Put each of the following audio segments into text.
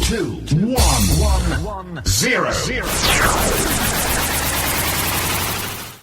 2, 1, 0.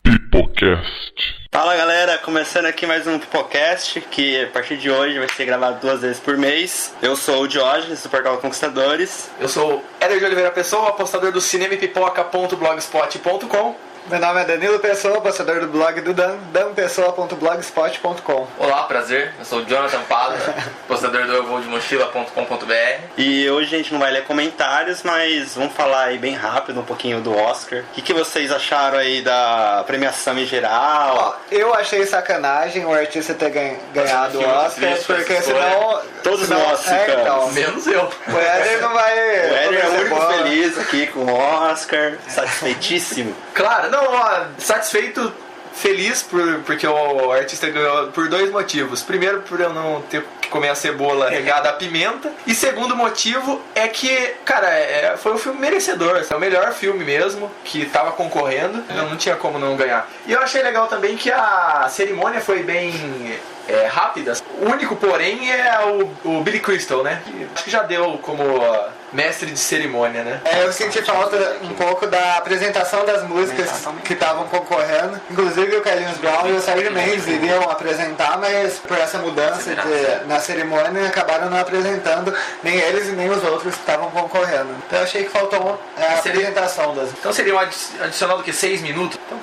Pipocast. Fala galera, começando aqui mais um Pipocast, que a partir de hoje vai ser gravado 2 vezes por mês. Eu sou o Diógenes, do Portal Conquistadores. Eu sou o Éder de Oliveira Pessoa, apostador do cinemepipoca.blogspot.com. Meu nome é Danilo Pessoa, apostador do blog do danpessoa.blogspot.com. Olá, prazer. Eu sou o Jonathan Pado, apostador do euvodemochila.com.br. E hoje a gente não vai ler comentários, mas vamos falar aí bem rápido um pouquinho do Oscar. O que vocês acharam aí da premiação em geral? Ó, eu achei sacanagem o artista ter ganhado o Oscar, porque senão... Todos nós ficamos. Menos eu. O Éder não vai... O Éder é o único bola. feliz aqui com o Oscar, satisfeitíssimo. Claro, não, ó, satisfeito, feliz porque o artista ganhou por 2 motivos. Primeiro, por eu não ter que comer a cebola regada a pimenta. E segundo motivo é que, cara, foi um filme merecedor. É o melhor filme mesmo que tava concorrendo. Não tinha como não ganhar. E eu achei legal também que a cerimônia foi bem... rápida. O único, porém, é o Billy Crystal, né? Acho que já deu como mestre de cerimônia, né? Eu senti falta um pouco da apresentação das músicas que estavam concorrendo. Inclusive o Carlinhos Brown e o Sérgio Mendes iriam apresentar, mas por essa mudança na cerimônia acabaram não apresentando nem eles e nem os outros que estavam concorrendo. Então eu achei que faltou a apresentação das... Então seria um adicional do que 6 minutos. Então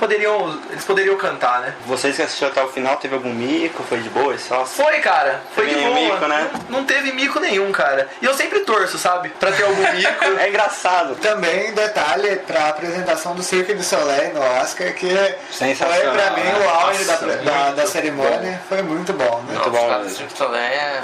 eles poderiam cantar, né? Vocês que assistiram até o final, teve algum mico? Foi de boa? Só... Foi, cara. Foi de Teve boa. mico, né? Não teve mico nenhum, cara. E eu sempre torço, sabe? Pra ter algum mico. É engraçado. Também detalhe pra apresentação do Cirque du Soleil no Oscar, que foi Sensacional, pra mim o auge Nossa, da cerimônia. Foi muito bom, né? Muito bom Os mesmo. Cirque du Soleil é...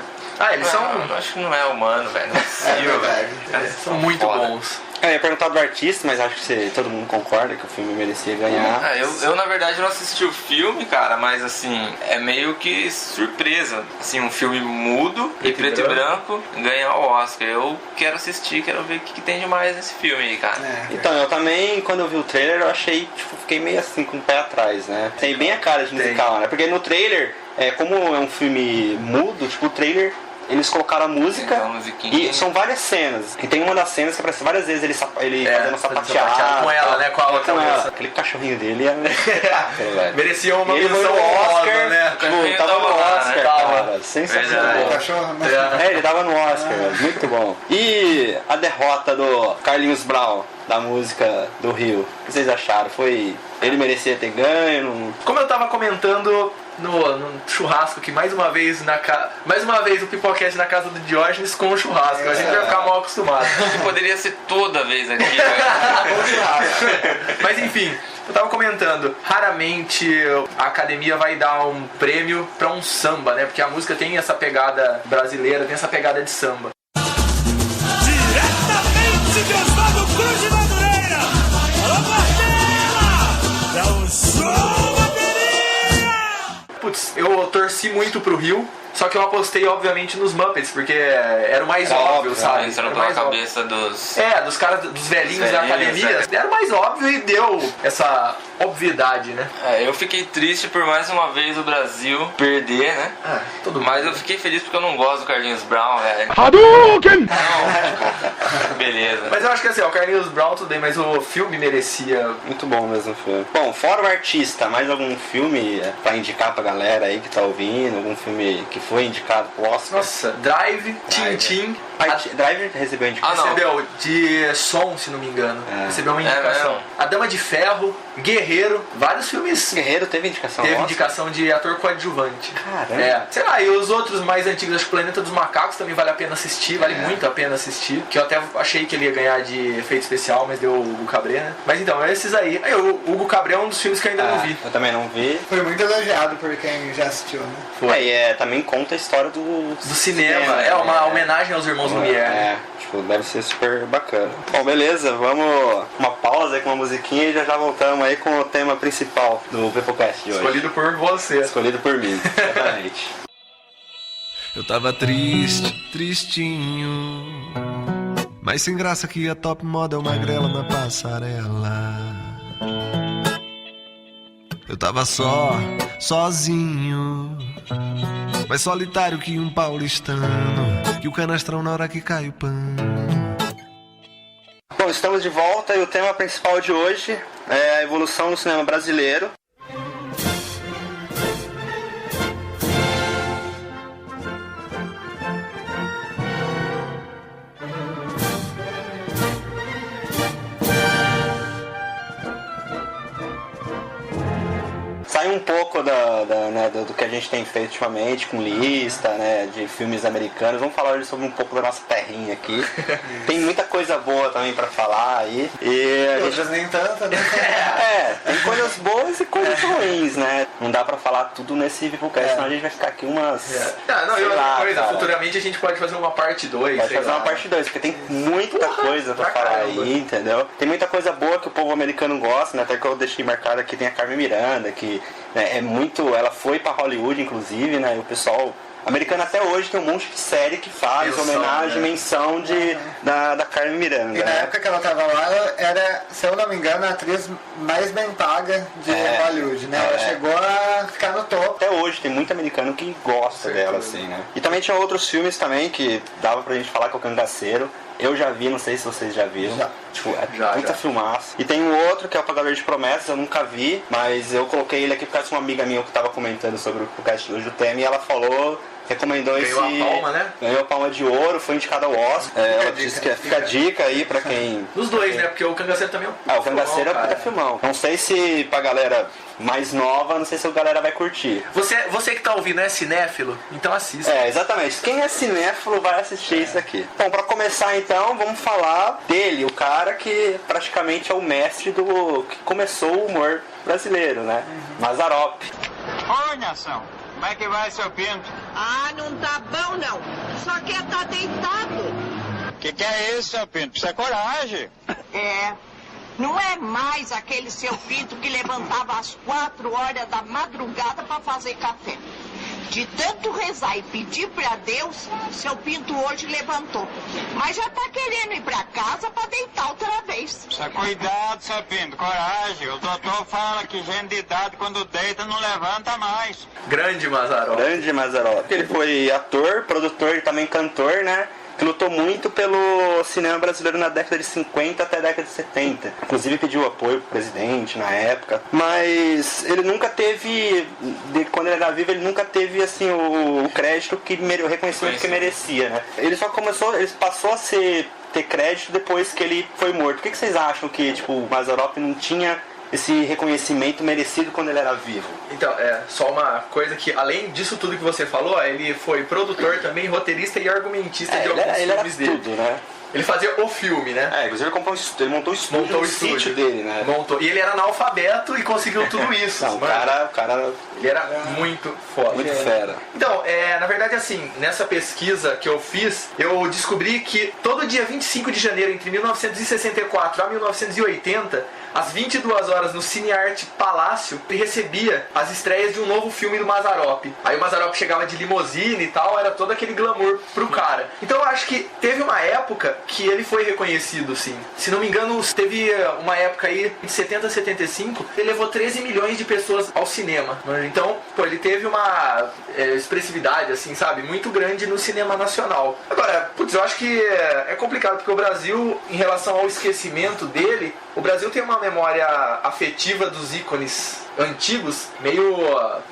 Eles são... Eu acho que não é humano, velho. Não é É possível, verdade. velho. Eles são muito Foda. bons. Eu ia perguntar do artista, mas acho que todo mundo concorda que o filme merecia ganhar. Eu na verdade não assisti o filme, cara, mas assim, é meio que surpresa. Assim, um filme mudo e preto e branco ganhar o Oscar. Eu quero assistir, quero ver o que tem de mais nesse filme aí, cara. Então, eu também, quando eu vi o trailer, eu achei, fiquei meio assim, com o pé atrás, né? Tem bem a cara de musical, né? Porque no trailer, como é um filme mudo, o trailer... Eles colocaram a música Então, musiquinha. e são várias cenas. E tem uma das cenas que aparece várias vezes ele fazendo sapateado com ela, né? Com a outra com ela. moça. Aquele cachorrinho dele é... velho. Merecia uma Ele foi menção no honrosa, Oscar, né? tipo, tava no Tava lá, Oscar, né? cara. Sensacional. O cachorro, né? Ele tava no Oscar, velho. Muito bom. E a derrota do Carlinhos Brown, da música do Rio, o que vocês acharam? Ele merecia ter ganho? Não... Como eu tava comentando no churrasco, que mais uma vez o Pipocast na casa do Diógenes com o churrasco. A gente vai ficar mal acostumado. Poderia ser toda vez aqui, velho. Mas enfim, eu tava comentando, raramente a academia vai dar um prêmio pra um samba, né? Porque a música tem essa pegada brasileira, tem essa pegada de samba. Diretamente de Oswaldo Cruz de Madureira. Alô, Portela! É o show bateria! Putz, eu torci muito pro Rio, só que eu apostei obviamente nos Muppets, porque era o mais óbvio, sabe? Entrando Era o pela mais óbvio. cabeça dos... Dos caras, dos velhinhos da academia, velhinhos, era o mais óbvio e deu essa obviedade, né? Eu fiquei triste por mais uma vez o Brasil perder, né? Todo Mas eu fiquei feliz porque eu não gosto do Carlinhos Brown, velho. Hadouken! Beleza. Mas eu acho que assim, o Carlinhos Brown tudo bem, mas o filme merecia. Muito bom mesmo o filme. Bom, fora o artista, mais algum filme pra indicar pra galera aí que tá ouvindo? Algum filme que foi indicado pro Oscar? Nossa, Drive, Tintin. Drive recebeu indicação. não. Recebeu de som, se não me engano. Recebeu uma É indicação. mesmo? A Dama de Ferro, Guerreiro, vários filmes. Guerreiro teve indicação Teve ao Oscar? indicação de ator coadjuvante. Caramba. Sei lá, e os outros mais antigos, acho que Planeta dos Macacos também vale a pena assistir, vale muito a pena assistir. Que eu até achei que ele ia ganhar de efeito especial, mas deu o Hugo Cabret, né? Mas então, esses aí. O Hugo Cabret é um dos filmes que eu ainda não vi. Eu também não vi. Foi muito elogiado por quem já assistiu, né? E também conta a história do Cinema. É uma homenagem aos irmãos Lumière. Deve ser super bacana. Bom, beleza, vamos uma pausa aí com uma musiquinha e já voltamos aí com o tema principal do Pipocast de hoje. Escolhido por você. Escolhido por mim, exatamente. Eu tava triste, tristinho, mas sem graça que a top model magrela na passarela. Eu tava sozinho, mais solitário que um paulistano, que o canastrão na hora que cai o pano. Bom, estamos de volta e o tema principal de hoje é a evolução do cinema brasileiro. Sai um pouco do que a gente tem feito ultimamente, com lista, né, de filmes americanos. Vamos falar hoje sobre um pouco da nossa terrinha aqui. Tem muita coisa boa também pra falar aí. E a gente... Outras nem tanto, né? tem coisas boas e coisas ruins, né? Não dá pra falar tudo nesse Vivocast, senão a gente vai ficar aqui umas... E outra coisa, futuramente a gente pode fazer uma parte 2. Pode fazer uma parte 2, porque tem muita coisa pra falar aí, entendeu? Tem muita coisa boa que o povo americano gosta, né? Até que eu deixei marcado aqui, tem a Carmen Miranda, que é muito... Ela foi pra Hollywood, inclusive, né? E o pessoal americano até hoje tem um monte de série que faz homenagem, menção da Carmen Miranda. E na época que ela tava lá, ela era, se eu não me engano, a atriz mais bem paga de Hollywood, né? Ela chegou a ficar no topo. Até hoje tem muito americano que gosta dela, assim, né? E também tinha outros filmes também que dava pra gente falar, que é o Cangaceiro. Eu já vi, não sei se vocês já viram. Tipo, puta filmaço. E tem um outro que é o Pagador de Promessas, eu nunca vi, mas eu coloquei ele aqui por causa de uma amiga minha que tava comentando sobre o cast hoje, o tema, e ela falou, recomendou Ganhou a palma, né? Ganhou a palma de ouro, foi indicado ao Oscar. Ela disse que fica a dica aí pra quem... Dos dois, né? Porque o Cangaceiro também é um o Cangaceiro é um puta filmão. Não sei se pra galera mais nova, não sei se a galera vai curtir. Você que tá ouvindo é cinéfilo? Então assista. Exatamente. Quem é cinéfilo vai assistir isso aqui. Bom, pra começar então, vamos falar dele, o cara que praticamente é o mestre que começou o humor brasileiro, né? Mazzaropi. Oi, Nação. Como é que vai, seu pinto? Ah, não tá bom não. Só quer tá deitado. Que é isso, seu pinto? Isso é coragem. Não é mais aquele seu pinto que levantava às 4 horas da madrugada para fazer café. De tanto rezar e pedir para Deus, seu pinto hoje levantou. Mas já tá querendo ir para casa para deitar outra vez. Só cuidado, seu pinto, coragem. O doutor fala que gente de idade, quando deita, não levanta mais. Grande Mazzaropi. Ele foi ator, produtor e também cantor, né? Que lutou muito pelo cinema brasileiro na década de 50 até a década de 70. Inclusive pediu apoio pro presidente na época. Mas ele nunca teve, quando ele era vivo, ele nunca teve assim, o crédito, o reconhecimento que merecia, né? Ele passou a ter crédito depois que ele foi morto. Por que vocês acham que tipo, o Mazzaropi não tinha esse reconhecimento merecido quando ele era vivo? Então, só uma coisa que, além disso tudo que você falou, ele foi produtor também, roteirista e argumentista de alguns filmes dele. Tudo, né? Ele fazia o filme, né? Inclusive ele montou o estúdio, sítio dele, né? E ele era analfabeto e conseguiu tudo isso. Não, o cara... Ele era muito foda. Muito fera. Então, na verdade, assim, nessa pesquisa que eu fiz, eu descobri que todo dia 25 de janeiro, entre 1964 a 1980, às 22 horas no Cinearte Palácio, ele recebia as estreias de um novo filme do Mazzaropi. Aí o Mazzaropi chegava de limusine e tal, era todo aquele glamour pro cara. Então eu acho que teve uma época que ele foi reconhecido, sim. Se não me engano, teve uma época aí, de 70 a 75, ele levou 13 milhões de pessoas ao cinema. Então, ele teve uma expressividade, assim, sabe, muito grande no cinema nacional. Agora, eu acho que é complicado, porque o Brasil, em relação ao esquecimento dele, o Brasil tem uma memória afetiva dos ícones antigos meio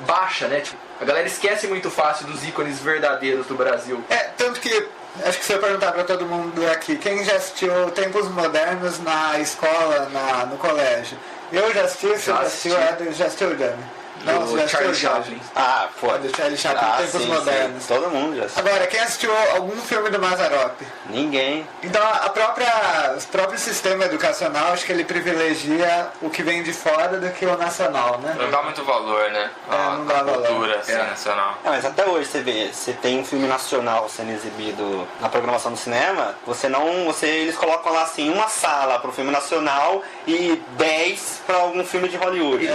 baixa, né? Tipo, a galera esquece muito fácil dos ícones verdadeiros do Brasil. Tanto que acho que se eu perguntar pra todo mundo aqui, quem já assistiu Tempos Modernos na escola, no colégio? Eu já assisti, você já assistiu, já assistiu, Dani? Não, você já assistiu, Chaplin. Do Charlie Chaplin, Tempos Modernos. Sim. Todo mundo já assistiu. Agora, quem assistiu algum filme do Mazzaropi? Ninguém. Então, o próprio sistema educacional, acho que ele privilegia o que vem de fora do que o nacional, né? Não dá muito valor, né? Não dá valor. Cultura, assim, nacional. Mas até hoje você tem um filme nacional sendo exibido na programação do cinema, eles colocam lá assim, uma sala pro filme nacional e 10 pra algum filme de Hollywood.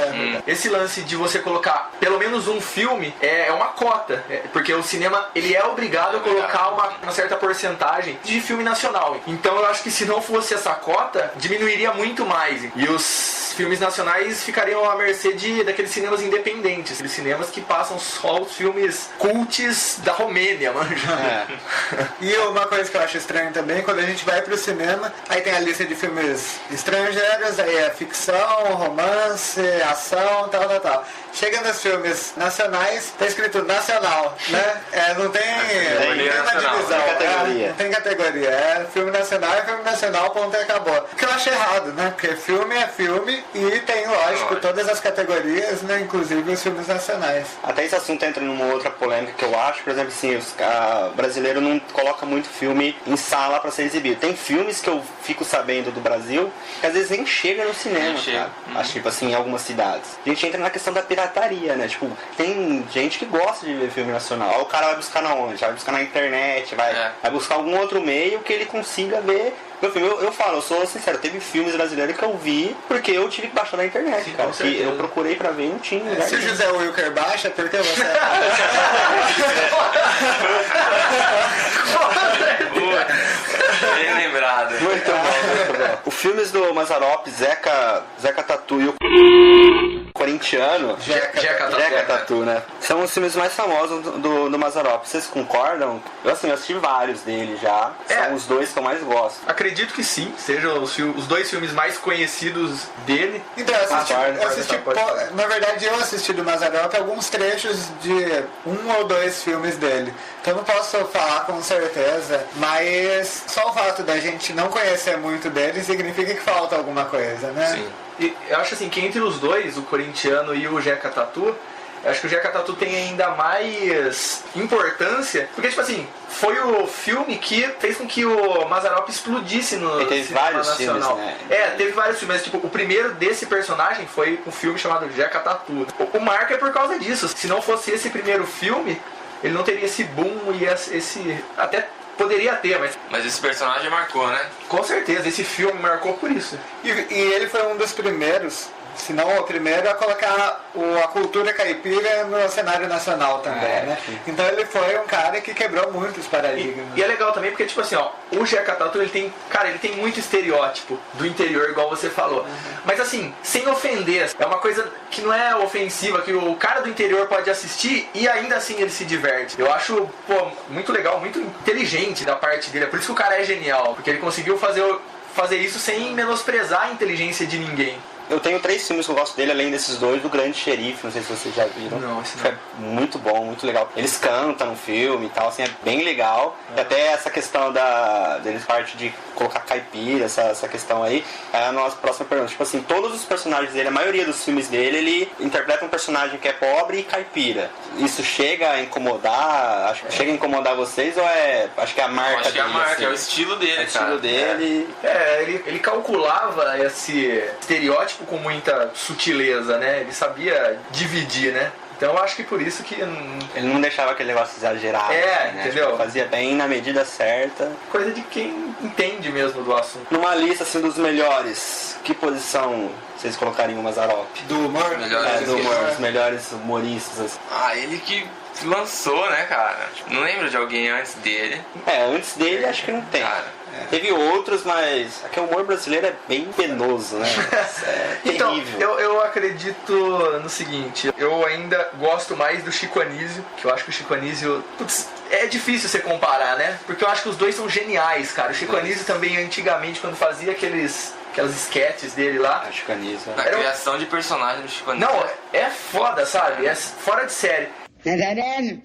Esse lance de você colocar pelo menos um filme é uma cota, porque o cinema ele é obrigado a colocar uma certa porcentagem de filme nacional. Então eu acho que se não fosse essa cota, diminuiria muito mais. E os os filmes nacionais ficariam à mercê daqueles cinemas independentes, aqueles cinemas que passam só os filmes cults da Romênia, manja. E uma coisa que eu acho estranho também, quando a gente vai pro cinema, aí tem a lista de filmes estrangeiros, aí é ficção, romance, ação, tal. Chega nos filmes nacionais, tá escrito nacional, né? Não tem uma divisão, não tem categoria. É filme nacional, ponto e acabou. O que eu acho errado, né? Porque filme é filme e tem, lógico, todas as categorias, né? Inclusive os filmes nacionais. Até esse assunto entra numa outra polêmica que eu acho, por exemplo, assim, o brasileiro não coloca muito filme em sala pra ser exibido. Tem filmes que eu fico sabendo do Brasil que às vezes nem chega no cinema, cara. Acho, tipo assim, em algumas cidades. A gente entra na questão da pirataria, né? Tipo, tem gente que gosta de ver filme nacional. Aí o cara vai buscar na onde? Vai buscar na internet, vai buscar algum outro meio que ele consiga ver. Eu falo, eu sou sincero, teve filmes brasileiros que eu vi porque eu tive que baixar na internet, cara. Que eu procurei pra ver e não tinha. Se o José Wilker baixa, porque você... Bem lembrado. Muito bom. Os filmes do Mazzaropi, Zeca Tatu e o corintiano, Jeca Tatu, né? São os filmes mais famosos do Mazzaropi. Vocês concordam? Eu assisti vários dele já. São os dois que eu mais gosto. Acredito que sim, sejam os dois filmes mais conhecidos dele. Então, na verdade, eu assisti do Mazzaropi alguns trechos de 1 ou 2 filmes dele. Então não posso falar com certeza, mas só o fato da gente não conhecer muito dele significa que falta alguma coisa, né? Sim. E eu acho assim que entre os dois, o corintiano e o Jeca Tatu, eu acho que o Jeca Tatu tem ainda mais importância, porque, tipo assim, foi o filme que fez com que o Mazzaropi explodisse no cinema nacional. Filmes, né? Teve vários filmes, mas, tipo, o primeiro desse personagem foi um filme chamado Jeca Tatu. O marco é por causa disso. Se não fosse esse primeiro filme, ele não teria esse boom e esse... Até poderia ter, mas esse personagem marcou, né? Com certeza, esse filme marcou por isso. E ele foi um dos primeiros, se não o primeiro, a colocar a cultura caipira no cenário nacional também, né? Então ele foi um cara que quebrou muitos paradigmas. E é legal também porque, tipo assim, o Jeca Tatu, ele tem muito estereótipo do interior, igual você falou. Mas assim, sem ofender, é uma coisa que não é ofensiva, que o cara do interior pode assistir e ainda assim ele se diverte. Eu acho, muito legal, muito inteligente da parte dele. É por isso que o cara é genial, porque ele conseguiu fazer isso sem menosprezar a inteligência de ninguém. Eu tenho 3 filmes que eu gosto dele, além desses 2, do Grande Xerife, não sei se vocês já viram. Não, esse não. É muito bom, muito legal. Eles cantam no filme e tal, assim, é bem legal. E até essa questão deles parte de colocar caipira, essa questão aí, é a nossa próxima pergunta. Tipo assim, todos os personagens dele, a maioria dos filmes dele, ele interpreta um personagem que é pobre e caipira. Isso chega a incomodar? Chega a incomodar vocês ou acho que é a marca dele? Acho que é a marca, assim? é o estilo dele, É o estilo dele. Ele calculava esse estereótipo com muita sutileza, né? Ele sabia dividir, né? Então eu acho que por isso que... Ele não deixava aquele negócio exagerado. Assim, né? Entendeu? Tipo, fazia bem na medida certa. Coisa de quem entende mesmo do assunto. Numa lista assim dos melhores, que posição vocês colocariam o Mazzaropi? Do humor? Do humor, os melhores humoristas. Assim. Ele que lançou, né, cara? Não lembro de alguém antes dele. Antes dele acho que não tem. Cara. Teve outros, mas aqui o humor brasileiro é bem penoso, né? É terrível. Então, eu acredito no seguinte, eu ainda gosto mais do Chico Anísio, que eu acho que o Chico Anísio... Putz, é difícil você comparar, né? Porque eu acho que os dois são geniais, cara. O Chico Anísio também, antigamente, quando fazia aquelas sketches dele lá... O Chico Anísio. A criação de personagem do Chico Anísio. Não, é foda, sabe? É fora de série. Nazareno,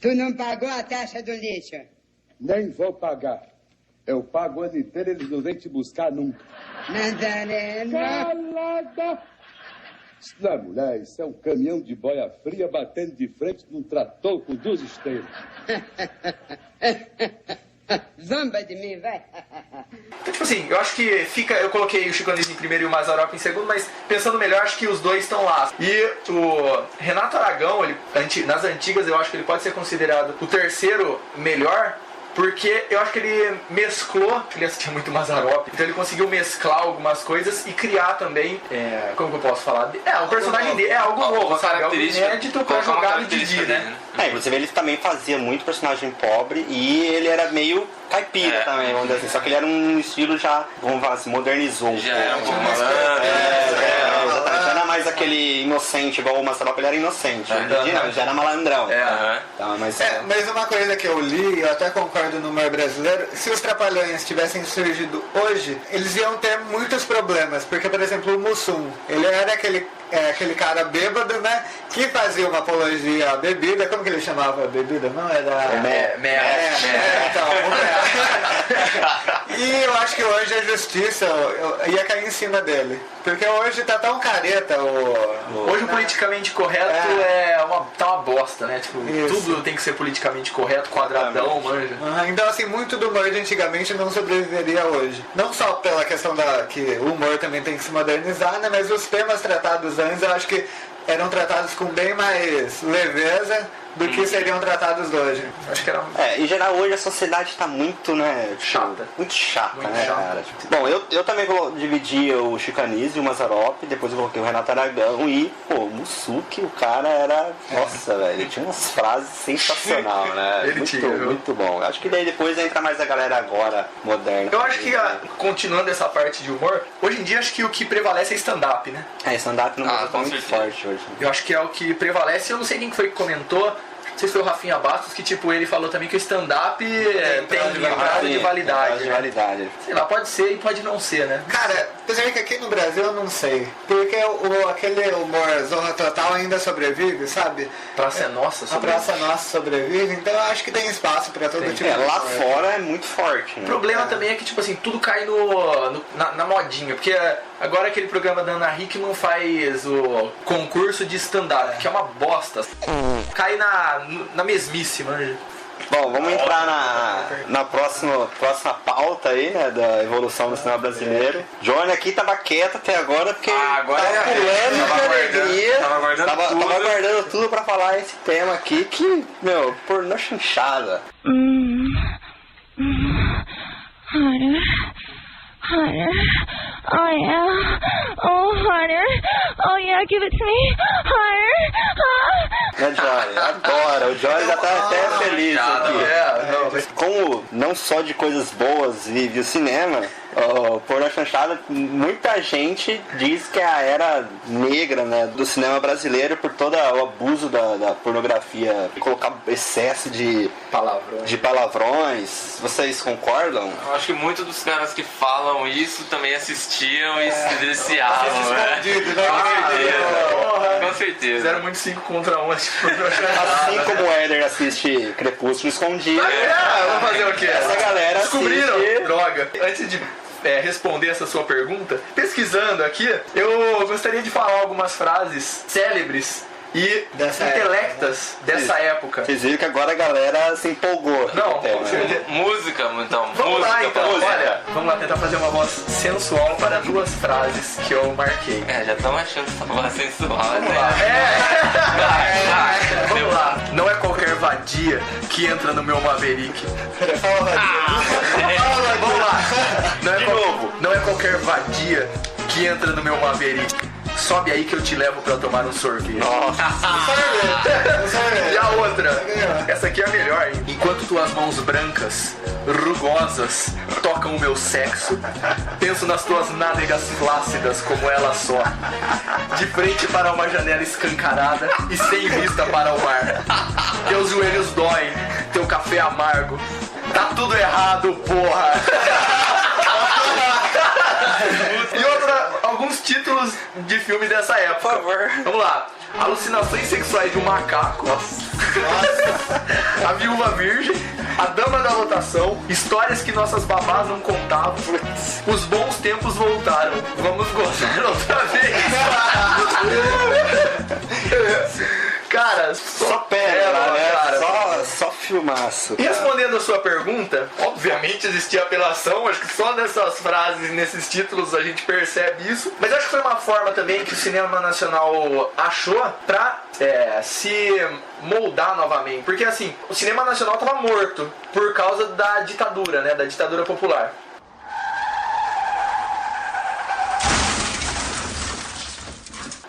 tu não pagou a taxa do lixo. Nem vou pagar. Eu pago o ano inteiro, eles não vêm te buscar nunca. Nazareno. Calada! Isso não é mulher, isso é um caminhão de boia fria batendo de frente num trator com 2 esteiras. Zomba de mim, vai. Então, tipo assim, eu acho que eu coloquei o Chico Anísio em primeiro e o Mazzaropi em segundo, mas pensando melhor, acho que os dois estão lá. E o Renato Aragão, nas antigas, eu acho que ele pode ser considerado o terceiro melhor, porque eu acho que ele mesclou, ele assistia muito Mazzaropi, então ele conseguiu mesclar algumas coisas e criar também, como que eu posso falar? O personagem dele é algo novo, sabe? Algo inédito pra jogar no Didi, né? Inclusive ele também fazia muito personagem pobre e ele era meio caipira também, vamos dizer assim, só que ele era um estilo já, vamos falar assim, modernizou. Já era um pouco malandro. mais aquele inocente, igual o Mazzaropi, ele era inocente. Hoje em dia não, já era malandrão. Então, mas uma coisa que eu li, eu até concordo no humor brasileiro, se os Trapalhões tivessem surgido hoje, eles iam ter muitos problemas, porque, por exemplo, o Mussum, ele era aquele cara bêbado, né, que fazia uma apologia à bebida, como que ele chamava a bebida? Não, era... Então, e eu acho que hoje a justiça ia cair em cima dele, porque hoje tá tão careta hoje o politicamente correto tá uma bosta, né? Tipo, tudo tem que ser politicamente correto, quadradão, manja. Então, assim, muito do humor de antigamente não sobreviveria hoje. Não só pela questão que o humor também tem que se modernizar, né? Mas os temas tratados antes, eu acho que eram tratados com bem mais leveza do que seriam tratados hoje. Acho que era... em geral, hoje a sociedade tá muito, né... chata. Muito chata, né, cara? Bom, eu também dividia o Chico Anísio e o Mazzaropi, depois eu coloquei o Renato Aragão e, pô, o Mussucchi, o cara era... Nossa, velho, ele tinha umas frases sensacional, né? Ele tinha, muito bom. Acho que daí depois entra mais a galera agora moderna. Eu acho que, continuando essa parte de humor, hoje em dia acho que o que prevalece é stand-up, né? Stand-up no Brasil tá muito forte hoje. Eu acho que é o que prevalece, eu não sei quem foi que comentou, não sei se foi o Rafinha Bastos, que tipo, ele falou também que o stand-up tem prazo de validade. Sei lá, pode ser e pode não ser, né? Cara, apesar que aqui no Brasil eu não sei. Porque aquele humor Zorra Total ainda sobrevive, sabe? Praça é Nossa sobrevive. A Praça Nossa sobrevive, então eu acho que tem espaço pra todo tipo de lá humor. Fora é muito forte, né? O problema também é que, tipo assim, tudo cai na modinha, porque agora aquele programa da Ana Hickman faz o concurso de stand-up, que é uma bosta. Cai na mesmice, manja. Bom, vamos entrar na próxima pauta aí, né, da evolução do cinema brasileiro. Johnny aqui tava quieto até agora, porque agora tava pulando de alegria. Tava aguardando tudo pra falar esse tema aqui, que, meu, pornô chanchada. Harder. Oh yeah. Oh, harder. Oh yeah, give it to me. Harder. Né, Johnny? Adora. O Johnny já tá até feliz aqui. Como não só de coisas boas vive o cinema, o pornô chanchada, muita gente diz que é a era negra, né, do cinema brasileiro por todo o abuso da pornografia, colocar excesso de palavrões. Vocês concordam? Eu acho que muitos dos caras que falam isso também assistiam e se deliciavam, né? Com certeza. Fizeram muito 5 contra 1. Assim como o Éder assiste Crepúsculo escondido. Vamos fazer o quê? Essa galera descobriram assiste... droga. Antes de responder essa sua pergunta, pesquisando aqui, eu gostaria de falar algumas frases célebres e intelectas dessa época. Vocês viram que agora a galera se empolgou. Não, música, então. Vamos lá, então. Olha, vamos lá tentar fazer uma voz sensual para 2 frases que eu marquei. Já estamos achando essa voz sensual. Vamos lá. Vamos lá. Não é qualquer vadia que entra no meu Maverick. Vamos lá. Não é qualquer vadia que entra no meu Maverick. Sobe aí que eu te levo pra tomar um sorvete. Nossa. E a outra, essa aqui é a melhor, hein? Enquanto tuas mãos brancas, rugosas, tocam o meu sexo, penso nas tuas nádegas flácidas como ela só, de frente para uma janela escancarada e sem vista para o mar. Teus joelhos doem, teu café amargo, tá tudo errado, porra. E alguns títulos de filme dessa época. Por favor. Vamos lá. Alucinações sexuais de um macaco. A Viúva Virgem. A Dama da Lotação. Histórias que nossas babás não contavam. Os bons tempos voltaram. Vamos gozar outra vez. Cara, só pérola, né? Cara. Só filmaço. E respondendo a sua pergunta, obviamente existia apelação, acho que só nessas frases, nesses títulos a gente percebe isso, mas acho que foi uma forma também que o cinema nacional achou pra se moldar novamente, porque assim, o cinema nacional tava morto por causa da ditadura, né, da ditadura popular.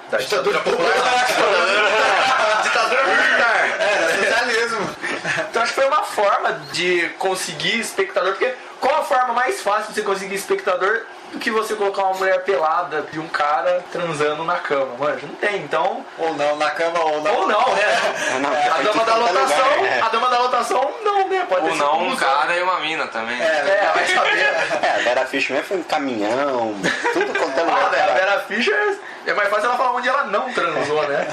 Da ditadura popular? Ditadura militar. Socialismo. Então acho que foi uma forma de conseguir espectador, porque qual a forma mais fácil de você conseguir espectador do que você colocar uma mulher pelada e um cara transando na cama, manja. Não tem, então... Ou não, na cama ou não. Ou não, né? A dama da lotação, a dama da lotação não, né? Pode Ou ter não, sido um cara e uma mina também. vai saber. A Vera Fischer foi em caminhão, tudo quanto é lugar. A Vera Fischer é mais fácil ela falar onde ela não transou, né?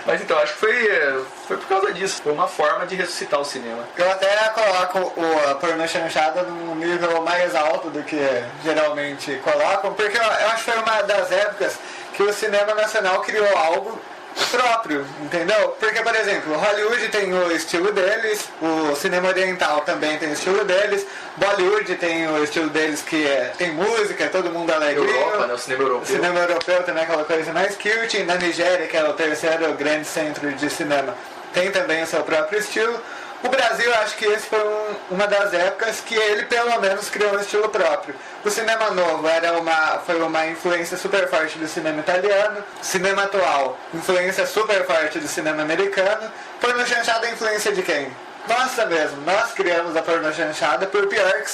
Mas então, acho que foi por causa disso. Foi uma forma de ressuscitar o cinema. Eu até coloco a pornô chanchada num nível mais alto do que geralmente colocam, porque eu acho que foi uma das épocas que o cinema nacional criou algo próprio, entendeu? Porque, por exemplo, Hollywood tem o estilo deles, o cinema oriental também tem o estilo deles, Bollywood tem o estilo deles que tem música, todo mundo alegrinho. Europa, né? O cinema europeu. O cinema europeu também é aquela coisa mais cute. Na Nigéria, que é o terceiro grande centro de cinema, tem também o seu próprio estilo. O Brasil, acho que esse foi uma das épocas que ele, pelo menos, criou um estilo próprio. O cinema novo foi uma influência super forte do cinema italiano. Cinema atual, influência super forte do cinema americano. Pornô chanchada é influência de quem? Nossa mesmo, nós criamos a pornô chanchada, por pior que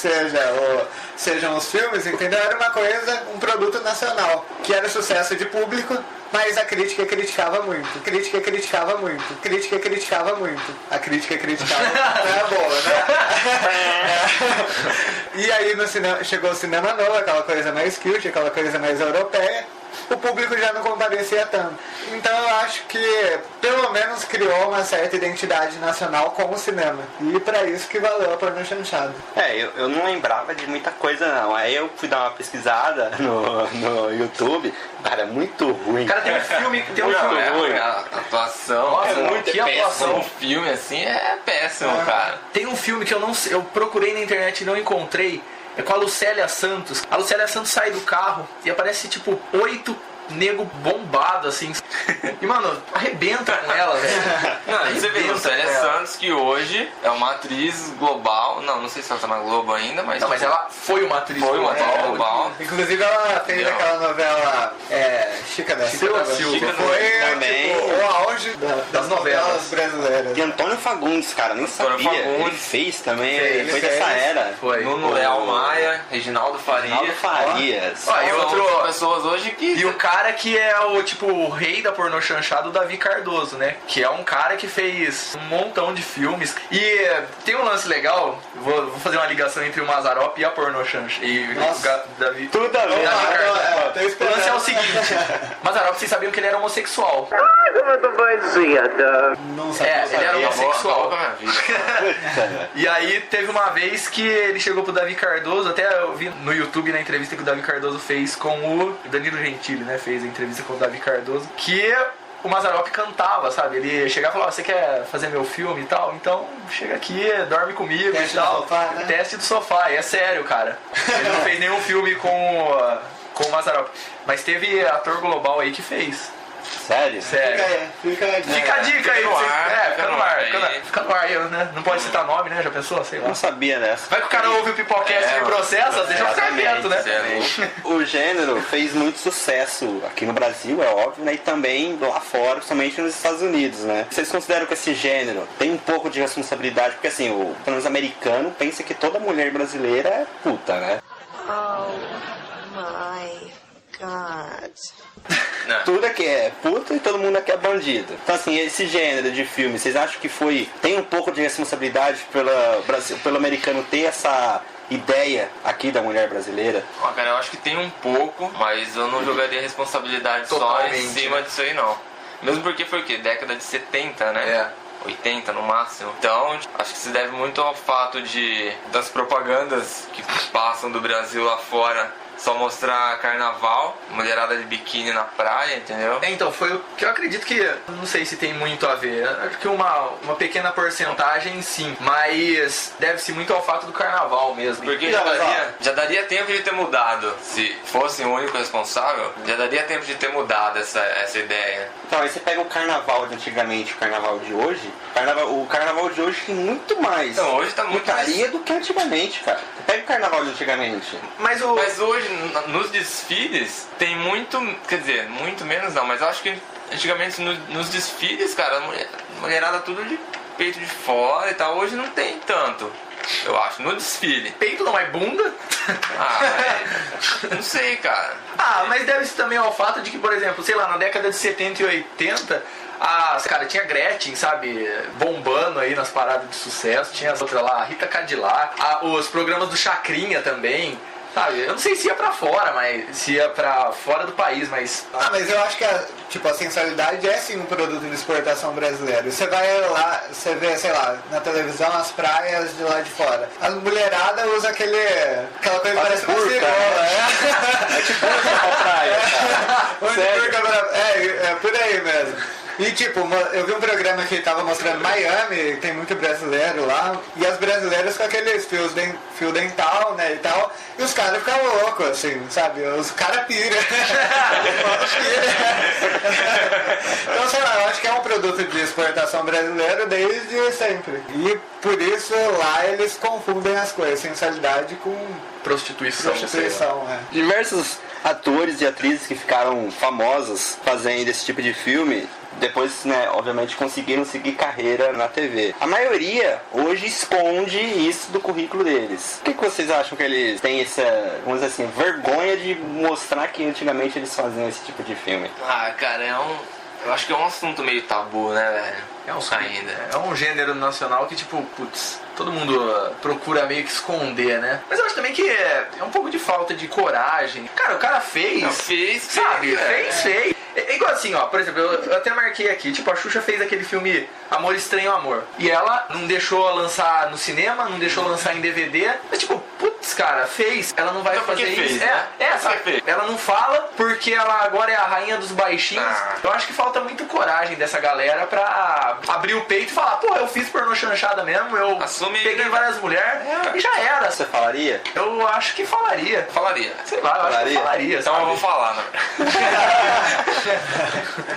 sejam os filmes, entendeu? Era uma coisa, um produto nacional, que era sucesso de público, mas a crítica criticava muito. A crítica criticava muito. A crítica criticava muito. A crítica criticava muito. Não é boa, né? E aí no cinema, chegou o cinema novo, aquela coisa mais cute, aquela coisa mais europeia. O público já não comparecia tanto. Então eu acho que pelo menos criou uma certa identidade nacional com o cinema. E pra isso que valeu a pornô chanchada. Eu não lembrava de muita coisa não. Aí eu fui dar uma pesquisada no YouTube. Cara, é muito ruim. Cara, tem um filme ruim. A atuação, nossa, muito que péssimo. atuação. O filme assim é péssimo, cara. Tem um filme que eu procurei na internet e não encontrei. É com a Lucélia Santos. A Lucélia Santos sai do carro e aparece tipo 8 nego bombado assim. E mano, arrebenta com ela, velho. Não, você vê, Lucélia Santos, que hoje é uma atriz global. Não sei se ela tá na Globo ainda, mas. Não, mas ela foi uma atriz global. Inclusive ela fez aquela novela Chica da Silva. Chica foi também. Tipo, o auge das novelas brasileiras. E Antônio Fagundes, cara, nem sabia. Ele fez também, ele foi dessa era. Foi. Nuno Leal Maia, Reginaldo Farias. E outras pessoas hoje que. E o cara que é o rei da pornô chanchada, o Davi Cardoso, né? Que é um cara que fez um montão de filmes. E tem um lance legal, vou fazer uma ligação entre o Mazzaropi e a pornô chancha. E o Davi. Tudo a ver. O lance é o seguinte: Mazzaropi, vocês sabiam que ele era homossexual. Como eu tô bandido? Não sabia. Ele era homossexual. Minha vida. E aí teve uma vez que ele chegou pro Davi Cardoso, até eu vi no YouTube na entrevista que o Davi Cardoso fez com o Danilo Gentili, né? Fez a entrevista com o Davi Cardoso, que o Mazzaropi cantava, sabe? Ele chegava e falava, você quer fazer meu filme e tal? Então chega aqui, dorme comigo Teste e tal. do sofá, né? Teste do sofá, e é sério, cara. Ele não fez nenhum filme com o Mazzaropi. Mas teve ator global aí que fez. Sério? Fica a dica aí. Fica no ar. Fica no ar, né? Não pode citar nome, né? Já pensou? Sei lá. Não sabia dessa. Vai que o cara ouve o Pipocast e me processa, deixa eu ficar quieto, né? O gênero fez muito sucesso aqui no Brasil, é óbvio, né? E também lá fora, principalmente nos Estados Unidos, né? Vocês consideram que esse gênero tem um pouco de responsabilidade? Porque assim, o pelo menos americano pensa que toda mulher brasileira é puta, né? Oh my God. Não. Tudo aqui é puta e todo mundo aqui é bandido. Então assim, esse gênero de filme, vocês acham que tem um pouco de responsabilidade pelo americano ter essa ideia aqui da mulher brasileira? Cara, eu acho que tem um pouco, mas eu não jogaria responsabilidade Totalmente, só em cima disso aí, não. Mesmo porque foi o quê? Década de 70, né? 80 no máximo. Então, acho que se deve muito ao fato das propagandas que passam do Brasil lá fora só mostrar carnaval, mulherada de biquíni na praia, entendeu? Então, foi o que eu acredito que, não sei se tem muito a ver, acho que uma pequena porcentagem sim, mas deve-se muito ao fato do carnaval mesmo. Porque já daria tempo de ter mudado, se fosse o único responsável, já daria tempo de ter mudado essa ideia. Então, aí você pega o carnaval de antigamente e o carnaval de hoje, o carnaval de hoje tem muito mais então, hoje tá muito putaria do que antigamente, cara. Pega o carnaval de antigamente. Mas hoje, nos desfiles, tem muito, quer dizer, muito menos não, mas eu acho que antigamente nos desfiles, cara, a mulherada tudo de peito de fora e tal, hoje não tem tanto. Eu acho, no desfile. Peito não é bunda? Não sei, cara. Mas deve-se também ao fato de que, por exemplo, sei lá, na década de 70 e 80, cara, tinha Gretchen, sabe, bombando aí nas paradas de sucesso, tinha as outras lá, Rita Cadillac, os programas do Chacrinha também, sabe, eu não sei se ia pra fora, mas se ia pra fora do país, mas... mas eu acho que a sensualidade é sim um produto de exportação brasileiro. Você vai lá, você vê, sei lá, na televisão as praias de lá de fora. A mulherada usa aquela coisa que parece uma cirola, É tipo uma praia, cara. É por aí mesmo. E tipo, eu vi um programa que tava mostrando Miami, tem muito brasileiro lá, e as brasileiras com aqueles fio dental, né, e tal, e os caras ficam loucos, assim, sabe? Os caras piram. Então, sei lá, eu acho que é um produto de exportação brasileiro desde sempre. E por isso lá eles confundem as coisas, sensualidade com prostituição. Diversos atores e atrizes que ficaram famosos fazendo esse tipo de filme, depois, né, obviamente conseguiram seguir carreira na TV. A maioria hoje esconde isso do currículo deles. Por que vocês acham que eles têm essa, vamos dizer assim, vergonha de mostrar que antigamente eles faziam esse tipo de filme? Cara, eu acho que é um assunto meio tabu, né, velho? É um gênero nacional que, tipo, putz, todo mundo procura meio que esconder, né? Mas eu acho também que é um pouco de falta de coragem. Cara, o cara fez. Fez. É igual assim, ó, por exemplo, eu até marquei aqui, tipo, a Xuxa fez aquele filme Amor Estranho Amor. E ela não deixou lançar no cinema, não deixou lançar em DVD. Mas tipo, putz, cara, fez. Ela não vai então, fazer isso. Fez, né? Sabe? Ela não fala porque ela agora é a rainha dos baixinhos. Eu acho que falta muito coragem dessa galera pra abrir o peito e falar, pô, eu fiz pornô chanchada mesmo, eu peguei várias mulheres e já era. Você falaria? Eu acho que falaria. Sei lá, eu acho que falaria. Então sabe? eu vou falar, né?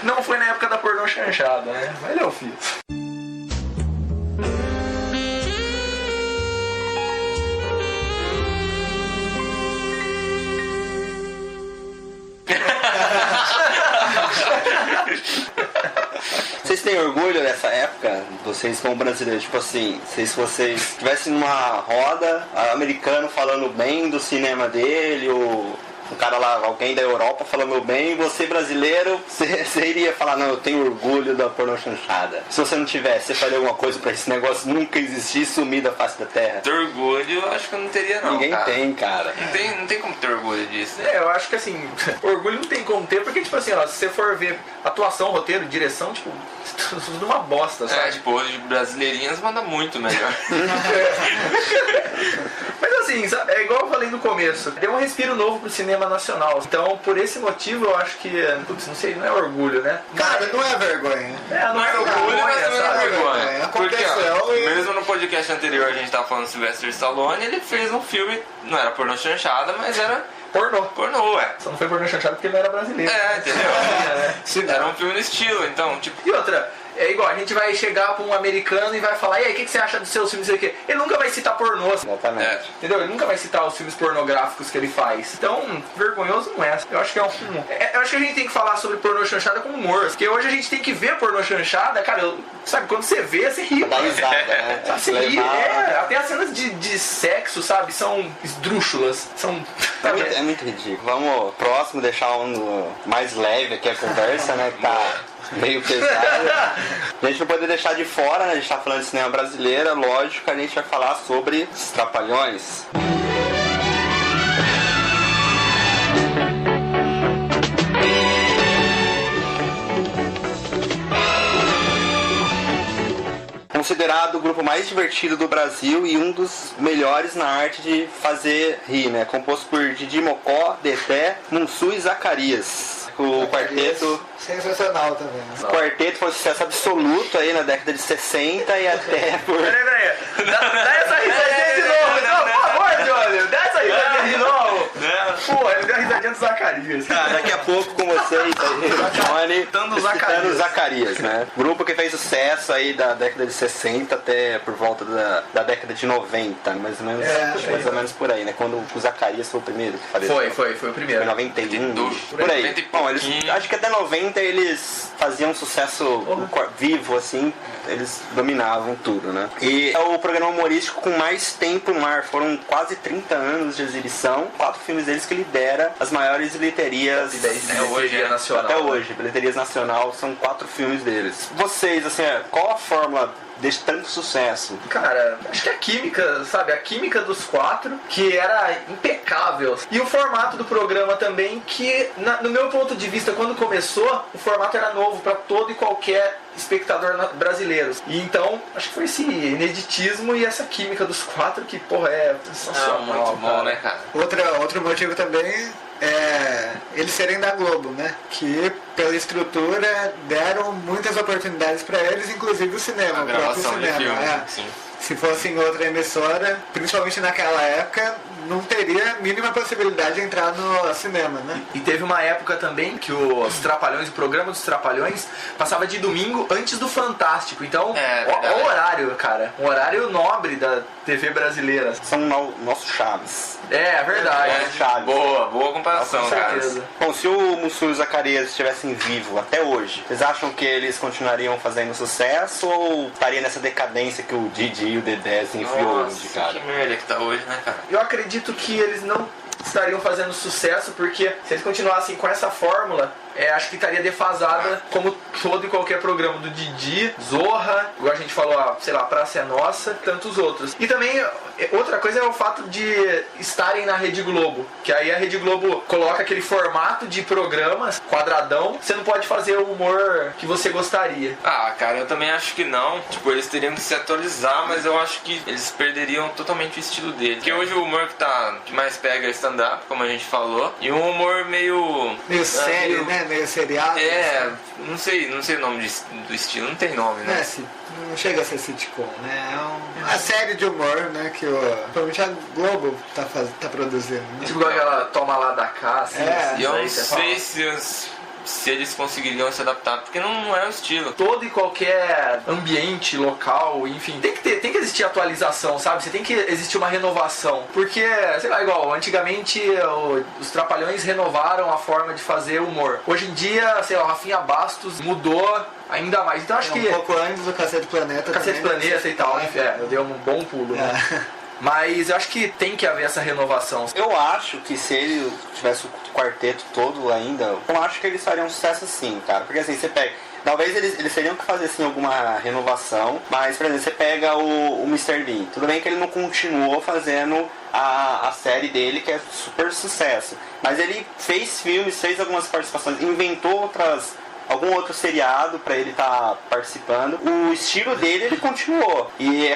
Não foi na época da pornô chanchada, né? Mas eu fiz. Vocês têm orgulho dessa época? Vocês como brasileiros, tipo assim, se vocês estivessem numa roda, americano falando bem do cinema dele, ou um cara lá, alguém da Europa falando bem, você brasileiro, você iria falar, não, eu tenho orgulho da pornô chanchada. Se você não tivesse, você faria alguma coisa pra esse negócio nunca existir e sumir da face da terra? Ter orgulho, eu acho que eu não teria não, Ninguém cara. tem, cara. Não tem como ter orgulho disso. Eu acho que assim, orgulho não tem como ter, porque tipo assim, ó, se você for ver atuação, roteiro, direção, tipo, tudo uma bosta, sabe? Tipo, hoje brasileirinhas manda muito melhor. Mas assim, sabe, é igual eu falei no começo, deu um respiro novo pro cinema nacional. Então, por esse motivo, eu acho que, putz, não sei, não é orgulho, né? Cara, não é vergonha. Não é orgulho, mas também não é vergonha. Aconteceu porque, mesmo no podcast anterior, a gente tava falando do Sylvester Stallone, ele fez um filme, não era pornô chanchada, mas era pornô, Só não foi pornô chanchada porque ele não era brasileiro. Entendeu? Era um filme no estilo, então, tipo... E outra, é igual, a gente vai chegar pra um americano e vai falar, e aí, o que você acha dos seus filmes, não sei o quê? Ele nunca vai citar pornô. Exatamente. Entendeu? Ele nunca vai citar os filmes pornográficos que ele faz. Então, vergonhoso não é. Eu acho que eu acho que a gente tem que falar sobre pornô chanchada com humor. Porque hoje a gente tem que ver pornô chanchada, cara, sabe, quando você vê, você ri. Dá risada, né? Sabe, você ri, até as cenas de sexo, sabe, são esdrúxulas. São... É muito ridículo. Vamos, próximo, deixar um mais leve aqui a conversa, né, que tá meio pesado. A gente não pode deixar de fora, né, a gente tá falando de cinema brasileiro, lógico que a gente vai falar sobre os Trapalhões. Considerado o grupo mais divertido do Brasil e um dos melhores na arte de fazer rir, né? Composto por Didi Mocó, Dedé, Munsum e Zacarias. O quarteto... Sensacional também. O quarteto foi um sucesso absoluto aí na década de 60 e até por... Peraí. Dá essa risadinha de novo. Não, por favor, Johnny. Dá essa risadinha de novo. Pô, ele deu Risadinha do Zacarias. Daqui a pouco com vocês aí, Johnny, citando o Zacarias, né? Grupo que fez sucesso aí da década de 60 até por volta da década de 90, mais ou menos por aí, né? Quando o Zacarias foi o primeiro que faleceu. Foi o primeiro. Foi 91, por aí. Bom, acho que até 90 eles faziam sucesso vivo, assim, eles dominavam tudo, né? E é o programa humorístico com mais tempo no ar, foram quase 30 anos de exibição, 4 filmes deles que lidera as maiores bilheterias nacional. Até hoje, bilheterias nacional, são 4 filmes deles. Vocês, assim, qual a fórmula desse tanto sucesso? Cara, acho que a química, sabe? A química dos 4, que era impecável. E o formato do programa também, que, no meu ponto de vista, quando começou, o formato era novo para todo e qualquer espectador brasileiro. E então, acho que foi esse ineditismo e essa química dos 4 que, porra, é sensacional. Muito bom, né, cara? Outro motivo também é eles serem da Globo, né? Que pela estrutura deram muitas oportunidades para eles, inclusive o cinema, o próprio cinema. Sim. Se fosse em outra emissora, principalmente naquela época, não teria a mínima possibilidade de entrar no cinema, né? E teve uma época também que os Trapalhões, o programa dos Trapalhões, passava de domingo antes do Fantástico. Então, o horário, cara. Um horário nobre da TV brasileira. São nossos Chaves. É verdade. Chaves. Boa comparação, cara. Bom, se o Mussum e o Zacarias estivessem vivos até hoje, vocês acham que eles continuariam fazendo sucesso ou estaria nessa decadência que o Didi e o Dedé se enfiou de cara? Que merda que tá hoje, né, cara? Eu acredito que eles não estariam fazendo sucesso, porque se eles continuassem com essa fórmula, acho que estaria defasada como todo e qualquer programa do Didi, Zorra, igual a gente falou, sei lá, Praça é Nossa, tantos outros. E também, outra coisa é o fato de estarem na Rede Globo, que aí a Rede Globo coloca aquele formato de programas, quadradão, você não pode fazer o humor que você gostaria. Cara, eu também acho que não. Tipo, eles teriam que se atualizar, mas eu acho que eles perderiam totalmente o estilo deles. Porque hoje o humor que mais pega é stand-up, como a gente falou, e um humor meio sério, né? Meio seriado. Não sei o nome do estilo, não tem nome, né? Não chega a ser sitcom, né? É uma série de humor, né? Que provavelmente a Globo tá produzindo. Né? Tipo aquela Toma Lá da Cá, assim. E eu não sei se eles conseguiriam se adaptar, porque não é o estilo. Todo e qualquer ambiente, local, enfim, tem que existir atualização, sabe? Você tem que existir uma renovação. Porque, sei lá, igual, antigamente os Trapalhões renovaram a forma de fazer humor. Hoje em dia, sei lá, o Rafinha Bastos mudou ainda mais. Então acho que... Um pouco antes do Cacete Planeta. Cacete Planeta e tal, eu dei um bom pulo, né? Mas eu acho que tem que haver essa renovação. Eu acho que se ele tivesse o quarteto todo ainda, eu acho que eles fariam um sucesso sim, cara. Porque assim, você pega... Talvez eles teriam que fazer assim alguma renovação, mas por exemplo, você pega o Mr. Bean. Tudo bem que ele não continuou fazendo a série dele, que é super sucesso. Mas ele fez filmes, fez algumas participações, inventou algum outro seriado pra ele estar participando. O estilo dele, ele continuou. E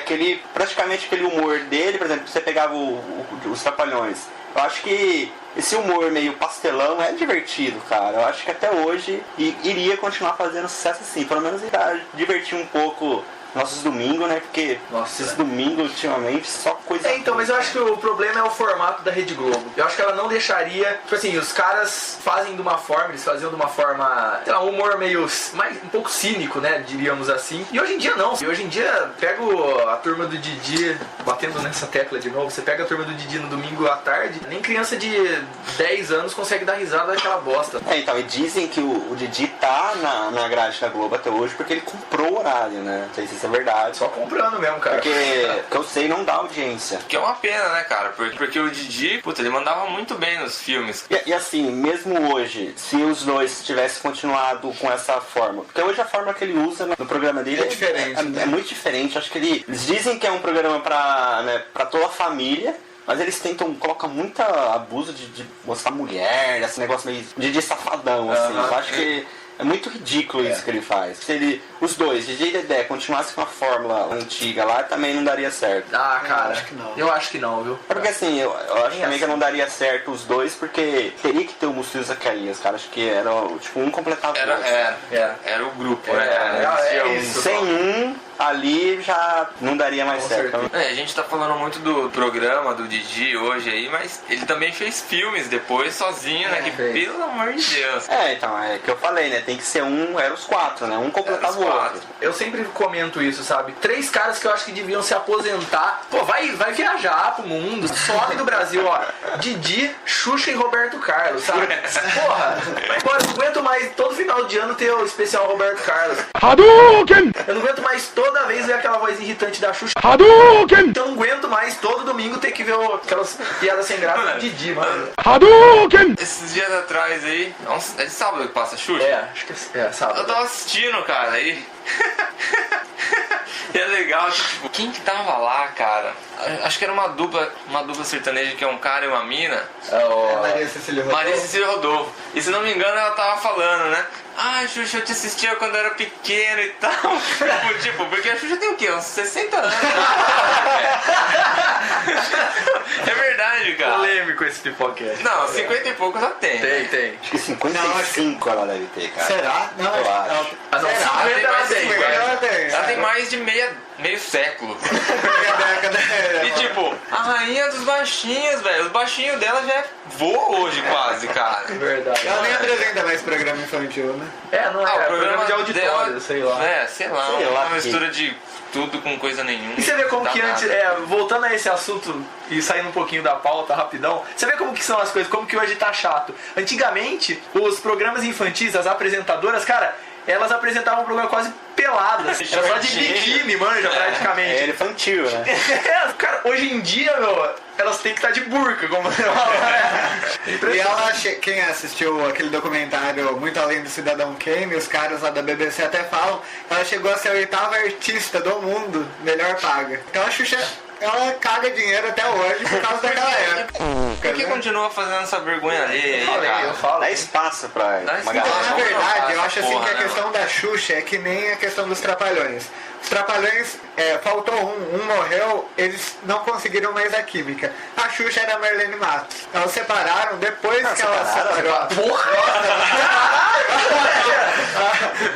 praticamente aquele humor dele, por exemplo, você pegava os Trapalhões. Eu acho que esse humor meio pastelão é divertido, cara. Eu acho que até hoje iria continuar fazendo sucesso assim. Pelo menos irá divertir um pouco nossos domingos, né? Porque esses domingos, ultimamente, só coisa... Então, mas eu acho que o problema é o formato da Rede Globo. Eu acho que ela não deixaria... Tipo assim, os caras fazem de uma forma, eles faziam de uma forma... Sei lá, um humor meio... um pouco cínico, né? Diríamos assim. E hoje em dia, não. E hoje em dia, pega a turma do Didi, batendo nessa tecla de novo, você pega a turma do Didi no domingo à tarde, nem criança de 10 anos consegue dar risada daquela bosta. Então, e dizem que o Didi tá na grade da Globo até hoje porque ele comprou o horário, né? Não sei se isso é verdade. Só comprando mesmo, cara. Porque eu sei, não dá audiência. Que é uma pena, né, cara? Porque o Didi, ele mandava muito bem nos filmes. E assim, mesmo hoje, se os dois tivessem continuado com essa forma, porque hoje a forma que ele usa no programa dele é diferente. É muito diferente. Acho que eles dizem que é um programa pra toda a família, mas eles colocam muito abuso de mostrar mulher, esse negócio meio de safadão, assim. Eu acho que É muito ridículo isso que ele faz. Se os dois, DJ e Dedé, continuassem com a fórmula antiga lá, também não daria certo. Ah, cara, acho que não. Eu acho que não, viu? É porque assim, eu acho também que não daria certo os dois, porque teria que ter o Mussum e o Zacarias, cara. Acho que era, tipo, um completava o outro. Era o grupo, né? Sem um, ali já não daria mais certo. A gente tá falando muito do programa do Didi hoje aí, mas ele também fez filmes depois sozinho, né? Que pelo amor de Deus. Então, é que eu falei, né? Tem que ser um, era os quatro, né? Um completava o outro. Eu sempre comento isso, sabe? 3 caras que eu acho que deviam se aposentar. Pô, vai viajar pro mundo. Some do Brasil, ó. Didi, Xuxa e Roberto Carlos, sabe? Porra, vai embora. Eu não aguento mais todo final de ano ter o especial Roberto Carlos. Hadouken! Eu não aguento mais toda vez ver aquela voz irritante da Xuxa. Hadouken! Eu não aguento mais todo domingo ter que ver aquelas piadas sem graça do Didi, mano. Hadouken! Esses dias atrás aí, é de sábado que passa Xuxa? Acho que é sábado. Eu tava assistindo, cara, aí. E é legal, tipo, quem que tava lá, cara? Acho que era uma dupla sertaneja que é um cara e uma mina. Maria Cecília Rodolfo. Maria Cecília Rodolfo. E se não me engano, ela tava falando, né? Ah, Xuxa, eu te assistia quando eu era pequeno e tal. tipo, porque a Xuxa tem o quê? Uns 60 anos. É verdade, cara. Polêmico esse pipoquete. Não, 50 e pouco já tem. Tem. Acho que 55 ela deve ter, cara. Será? Não, eu acho. Ah, não, 50 ela tem. Ela tem mais de meio século. E tipo, a rainha dos baixinhos, velho. Os baixinhos dela já voam hoje quase, cara. Verdade. Ela nem apresenta mais programa infantil, né? Não é. o programa de auditório, dela, sei lá. Sei lá, uma mistura de tudo com coisa nenhuma. E você vê como que antes, voltando a esse assunto e saindo um pouquinho da pauta rapidão, você vê como que são as coisas, como que hoje tá chato. Antigamente, os programas infantis, as apresentadoras, cara, elas apresentavam um programa quase peladas. Era só de biquíni, manja, praticamente. É infantil, né? Cara, hoje em dia, meu, elas têm que estar de burca, como você fala. E ela, quem assistiu aquele documentário Muito Além do Cidadão Kane, os caras lá da BBC até falam, ela chegou a ser a 8ª artista do mundo melhor paga. Então a Xuxa, ela caga dinheiro até hoje por causa daquela época. Por que continua fazendo essa vergonha ali? Eu falo. Dá espaço pra uma galera. Então, na verdade, eu acho assim que a né, questão da Xuxa é que nem a questão dos Trapalhões. Os Trapalhões, faltou um morreu, eles não conseguiram mais a química. A Xuxa era a Marlene Matos. Elas separaram depois que ela separou.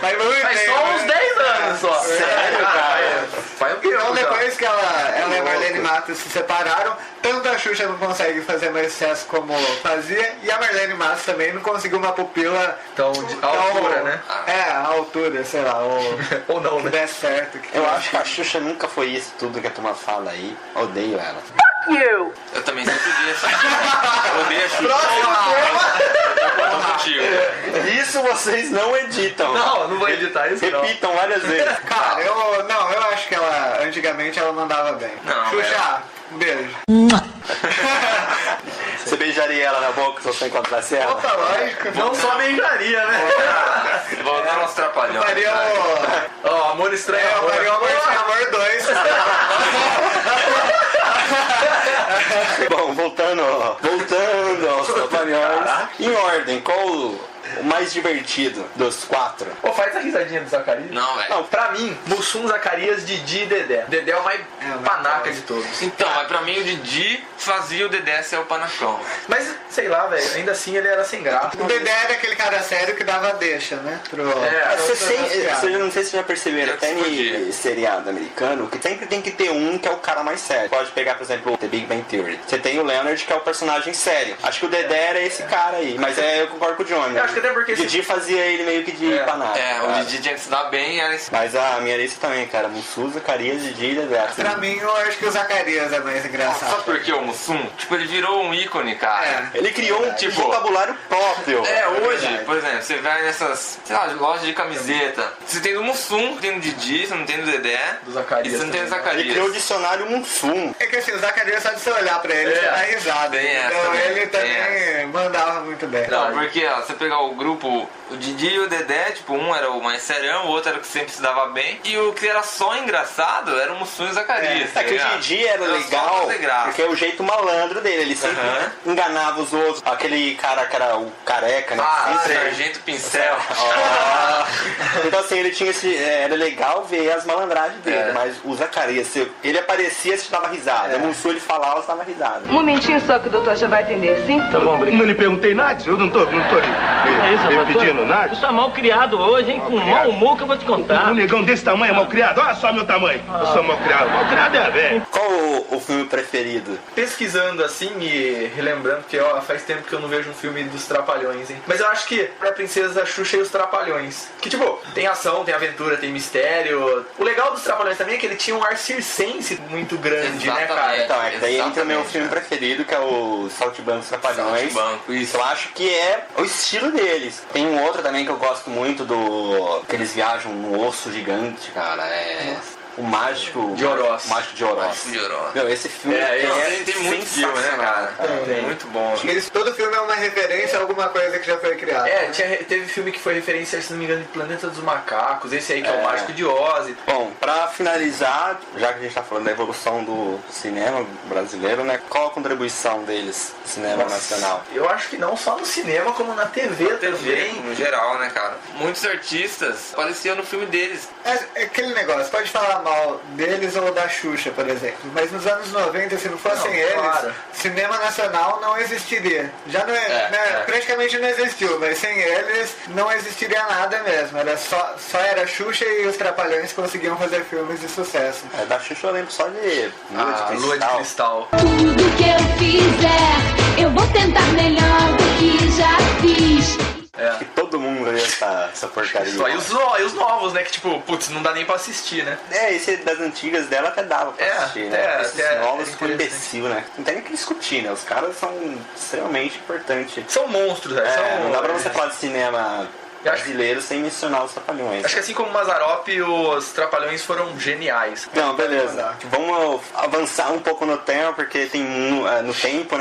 Faz só uns 10 anos só. Sério, cara? Faz um tempo Então já. depois que ela e a Marlene Matos se separaram, tanto a Xuxa não consegue fazer mais sucesso como fazia, e a Marlene Matos também não conseguiu uma pupila Então, a altura, né? A altura, sei lá, ou não, que né? der certo. Eu acho que a Xuxa nunca foi isso tudo que a turma fala aí. Odeio ela. Eu também sempre odeio a Xuxa. Eu odeio a Xuxa. Eu tô contigo. Isso vocês não editam. Não vou editar isso não. Repitam várias vezes. Cara, eu acho que ela, antigamente, ela mandava bem. Não, Xuxa, um beijo. Você beijaria ela na boca se você encontrasse ela? Opa, lógico. Não só beijaria, né? Voltando aos trapalhões. Faria o... Amor Estranho. eu faria o Amor Estranho Amor 2. Bom, voltando aos trapalhões. Em ordem, qual o mais divertido dos 4? Pô, faz a risadinha do Zacarias. Não, velho. Não, pra mim, Mussum, Zacarias, Didi e Dedé. Dedé é o mais panaca de todos. Então, mas pra mim o Didi fazia o Dedé ser o panacão. Mas, sei lá, velho, ainda assim ele era sem graça. O Dedé era aquele cara sério que dava deixa, né? Você não sei se já perceberam, até podia. em seriado americano, que sempre tem que ter um que é o cara mais sério. Pode pegar, por exemplo, The Big Bang Theory. Você tem o Leonard, que é o personagem sério. Acho que o Dedé era esse cara aí, mas eu concordo com o Johnny. Eu acho que até porque... O Didi fazia ele meio que de panaca. O Didi tinha que se dar bem, era esse. Mas a minha lista também, cara. Mussum, Zacarias, Didi e Dedé. Pra mim, eu acho que o Zacarias é mais engraçado. Sabe por que o Mussum? Tipo, ele virou um ícone, cara. Ele criou um vocabulário próprio. Hoje, por exemplo, você vai nessas, sei lá, lojas de camiseta. Você tem do Mussum, tem do Didi, você não tem do Dedé. Do Zacarias. E você não tem do Zacarias. Ele criou o dicionário Mussum. É que assim, o Zacarias, só de você olhar pra ele, você dá risada. Tem essa Então também, ele tem também mandava muito bem. Não, porque ó, você pegar o grupo, o Didi e o Dedé, tipo, um era o mais serão, o outro era o que sempre se dava bem, e o que era só engraçado era o Mussum e o Zacarias. Que o Didi era legal, porque é o jeito malandro dele, ele sempre enganava os outros. Aquele cara que era o careca, né? Sargento Pincel. Então assim, ele tinha esse... Era legal ver as malandragens dele, mas o Zacarias, ele aparecia e você dava risada. O Mussum, ele falava, você dava risada. Um momentinho só que o doutor já vai atender, sim? Tá bom, não lhe perguntei nada, eu não tô lhe pedindo nada. Você é mal criado hoje, hein? Com mau humor que eu vou te contar. Um negão desse tamanho é mal criado? Olha só meu tamanho. Eu sou mal criado. Mal criado é velho. Qual o filme preferido? Pesquisando assim e relembrando que faz tempo que eu não vejo um filme dos Trapalhões, hein? Mas eu acho que é a Princesa Xuxa e os Trapalhões. Que tipo, tem ação, tem aventura, tem mistério. O legal dos Trapalhões também é que ele tinha um ar circense muito grande, né, cara? Então, daí entra o meu filme preferido, que é o Saltimbanco dos Trapalhões. Isso. Eu acho que é o estilo deles. Tem um outro também que eu gosto muito que eles viajam no osso gigante, cara. O Mágico de Oroz. Mágico de Oroz. Meu, esse filme tem muito filme, né, cara? Tem muito bom. Todo filme é uma referência a alguma coisa que já foi criada. Teve filme que foi referência, se não me engano, de Planeta dos Macacos. Esse aí que é o Mágico de Oz. Bom, pra finalizar, já que a gente tá falando da evolução do cinema brasileiro, né? Qual a contribuição deles no cinema nacional? Eu acho que não só no cinema, como na TV também. No geral, né, cara? Muitos artistas apareciam no filme deles. É aquele negócio, pode falar mal deles ou da Xuxa, por exemplo, mas nos anos 90, se não fossem eles, cinema nacional não existiria. Já não praticamente não existiu, mas sem eles não existiria nada mesmo. Era só era Xuxa e os Trapalhões conseguiam fazer filmes de sucesso. Da Xuxa eu lembro só de Lua de Cristal. Tudo que eu fizer, eu vou tentar melhor do que já fiz. Que todo mundo vê essa porcaria. Só e os novos, né? Que tipo, putz, não dá nem pra assistir, né? Esse das antigas dela até dava pra assistir, né? Esses novos ficam imbecil, né? Não tem nem que discutir, né? Os caras são extremamente importantes. São monstros, né? Não dá pra você falar de cinema brasileiro sem mencionar os Trapalhões. Acho que assim como o Mazzaropi, os Trapalhões foram geniais. Não, beleza. Vamos avançar um pouco no tempo, porque tem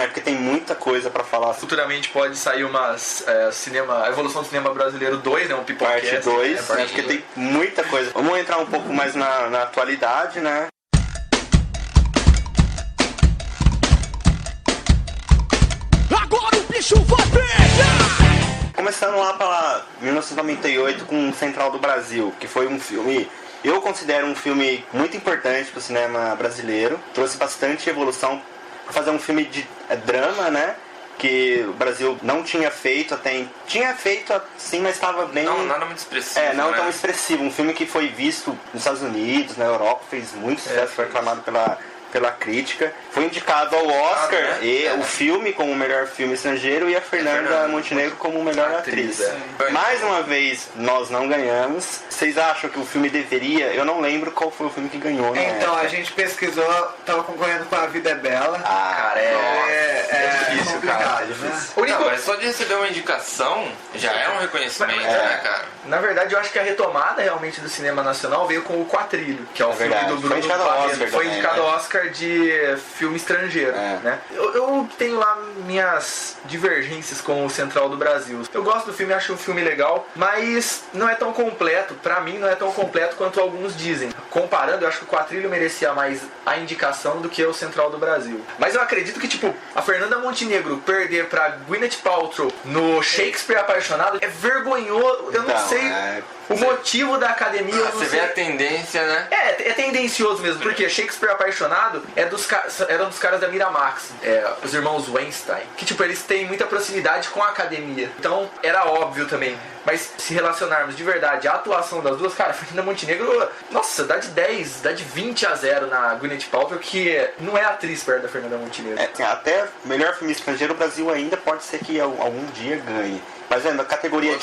porque tem muita coisa pra falar. Futuramente pode sair a evolução do cinema brasileiro 2, né? Um Pipocast. Parte 2, porque tem muita coisa. Vamos entrar um pouco mais na atualidade, né? Agora o bicho vai pegar! Começando lá para 1998 com Central do Brasil, que foi um filme, eu considero um filme muito importante para o cinema brasileiro. Trouxe bastante evolução para fazer um filme de drama, né? Que o Brasil não tinha feito tinha feito sim, mas estava bem... Nada muito expressivo. Não tão expressivo. Um filme que foi visto nos Estados Unidos, na Europa, fez muito sucesso, foi aclamado pela crítica. Foi indicado ao Oscar o filme como o melhor filme estrangeiro e a Fernanda Montenegro como melhor atriz. Mais uma vez, nós não ganhamos. Vocês acham que o filme deveria? Eu não lembro qual foi o filme que ganhou, né? Então, a gente pesquisou, tava concorrendo com A Vida é Bela. Cara, é difícil, complicado, cara. né? Mas só de receber uma indicação já é um reconhecimento, né, cara? Na verdade, eu acho que a retomada realmente do cinema nacional veio com O Quatrilho, que é o filme do Bruno Paveno. Foi indicado ao Oscar de filme estrangeiro, né? Eu tenho lá minhas divergências com o Central do Brasil. Eu gosto do filme, acho um filme legal, mas não é tão completo, pra mim não é tão completo quanto alguns dizem. Comparando, eu acho que o Quatrilho merecia mais a indicação do que o Central do Brasil. Mas eu acredito que, tipo, a Fernanda Montenegro perder pra Gwyneth Paltrow no Shakespeare Apaixonado é vergonhoso. Eu não sei o motivo da academia. Você vê a tendência, né? É tendencioso mesmo, porque Shakespeare Apaixonado eram dos caras da Miramax, os irmãos Weinstein, que tipo, eles têm muita proximidade com a academia, então era óbvio também. Mas se relacionarmos de verdade a atuação das duas, cara, a Fernanda Montenegro, nossa, dá de 10, dá de 20-0 na Gwyneth Paltrow, que não é atriz perto da Fernanda Montenegro. Até melhor filme estrangeiro, o Brasil ainda pode ser que algum dia ganhe. Mas vendo, a categoria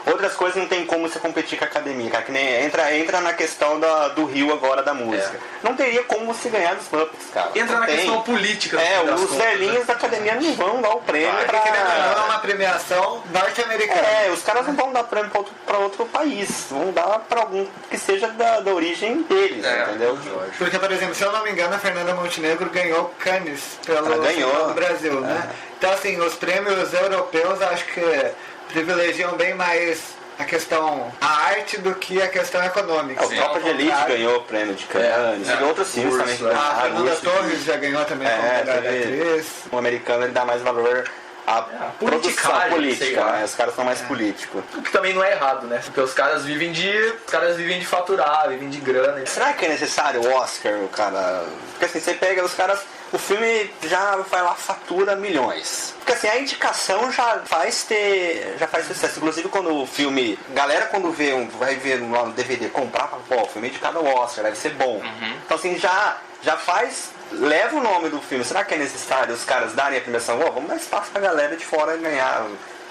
outras coisas não tem como você competir com a academia, cara, que nem entra na questão do Rio agora da música. Não teria como você ganhar dos Muppets, cara. Entra na questão política. Os velhinhos da academia não vão dar o prêmio porque não é uma premiação norte-americana. Os caras não vão dar prêmio pra outro país, vão dar pra algum que seja da origem deles, entendeu? Porque, por exemplo, se eu não me engano, a Fernanda Montenegro ganhou Cannes pelo Central do Brasil, né? Então, assim, os prêmios europeus, acho que privilegiam bem mais a questão, a arte do que a questão econômica. O Tropa de Elite ganhou o prêmio de Cannes, e outros filmes também que ganharam. A Fernanda Torres já ganhou também como melhor atriz. O americano ele dá mais valor à produção política, né? Os caras são mais políticos. O que também não é errado, né? Porque os caras vivem de faturar, vivem de grana. Será que é necessário o Oscar, o cara? Porque assim, você pega os caras, o filme já vai lá, fatura milhões. Porque assim, a indicação já faz sucesso. Inclusive quando o filme, galera quando vai ver lá no DVD, comprar, fala, pô, o filme é indicado ao Oscar, deve ser bom. Então assim, já faz, leva o nome do filme. Será que é necessário os caras darem a premiação? Oh, vamos dar espaço pra galera de fora ganhar.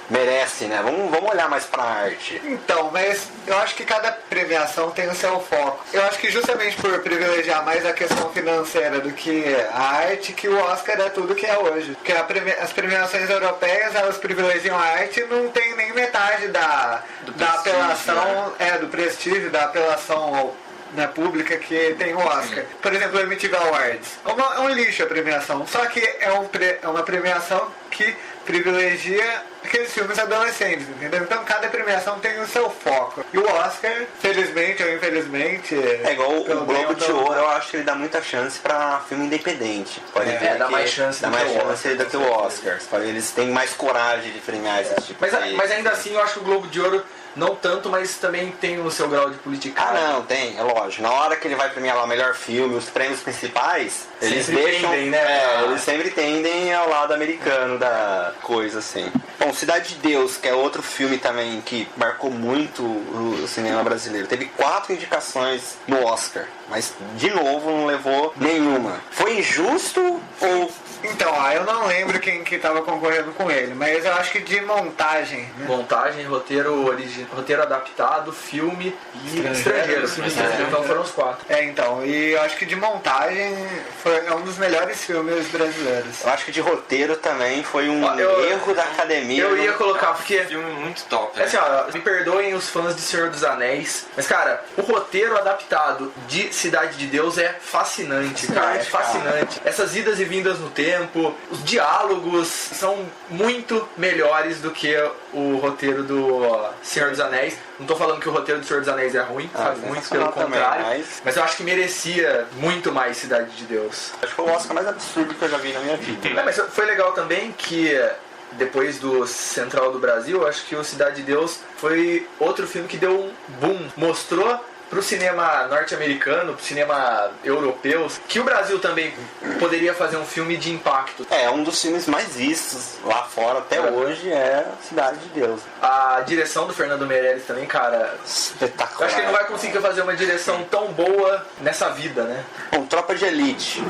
Merece, né? Vamos olhar mais pra arte. Então, mas eu acho que cada premiação tem o seu foco. Eu acho que justamente por privilegiar mais a questão financeira do que a arte, que o Oscar é tudo que é hoje. Porque as premiações europeias, elas privilegiam a arte e não tem nem metade da apelação, né? Do prestígio, da apelação pública que tem o Oscar. Por exemplo, o MTV Awards. É um lixo a premiação, só que é uma premiação que privilegia aqueles filmes adolescentes, entendeu? Então cada premiação tem o seu foco. E o Oscar, felizmente ou infelizmente... É igual o Globo de Ouro, eu acho que ele dá muita chance pra filme independente. Pode ver dá mais chance do que o Oscar. Eles têm mais coragem de premiar esse tipo de coisa. Mas ainda assim, eu acho que o Globo de Ouro não tanto, mas também tem o seu grau de politicagem. Não, tem, é lógico. Na hora que ele vai premiar lá o melhor filme, os prêmios principais, eles deixam... Tendem, né? Eles sempre tendem ao lado americano da coisa, assim. Bom, Cidade de Deus, que é outro filme também que marcou muito o cinema brasileiro. Teve 4 indicações no Oscar, mas, de novo, não levou nenhuma. Foi injusto ou... Então, eu não lembro quem que tava concorrendo com ele, mas eu acho que de montagem. Né? Montagem, roteiro adaptado, filme e estrangeiro. Então foram os 4. Então, e eu acho que de montagem é um dos melhores filmes brasileiros. Eu acho que de roteiro também foi um erro da academia. Eu ia colocar, porque... filme muito top. Né? Assim, me perdoem os fãs de Senhor dos Anéis, mas, cara, o roteiro adaptado de Cidade de Deus é fascinante, cara. É fascinante. Essas idas e vindas no tempo, os diálogos são muito melhores do que o roteiro do Senhor dos Anéis. Não tô falando que o roteiro do Senhor dos Anéis é ruim, sabe? Muito pelo contrário. Mas eu acho que merecia muito mais Cidade de Deus. Acho que foi o Oscar mais absurdo que eu já vi na minha vida. Mas foi legal também que... Depois do Central do Brasil, eu acho que o Cidade de Deus foi outro filme que deu um boom. Mostrou pro cinema norte-americano, pro cinema europeu, que o Brasil também poderia fazer um filme de impacto. Um dos filmes mais vistos lá fora até hoje é Cidade de Deus. A direção do Fernando Meirelles também, cara... Espetacular. Eu acho que ele não vai conseguir fazer uma direção tão boa nessa vida, né? Bom, Tropa de Elite,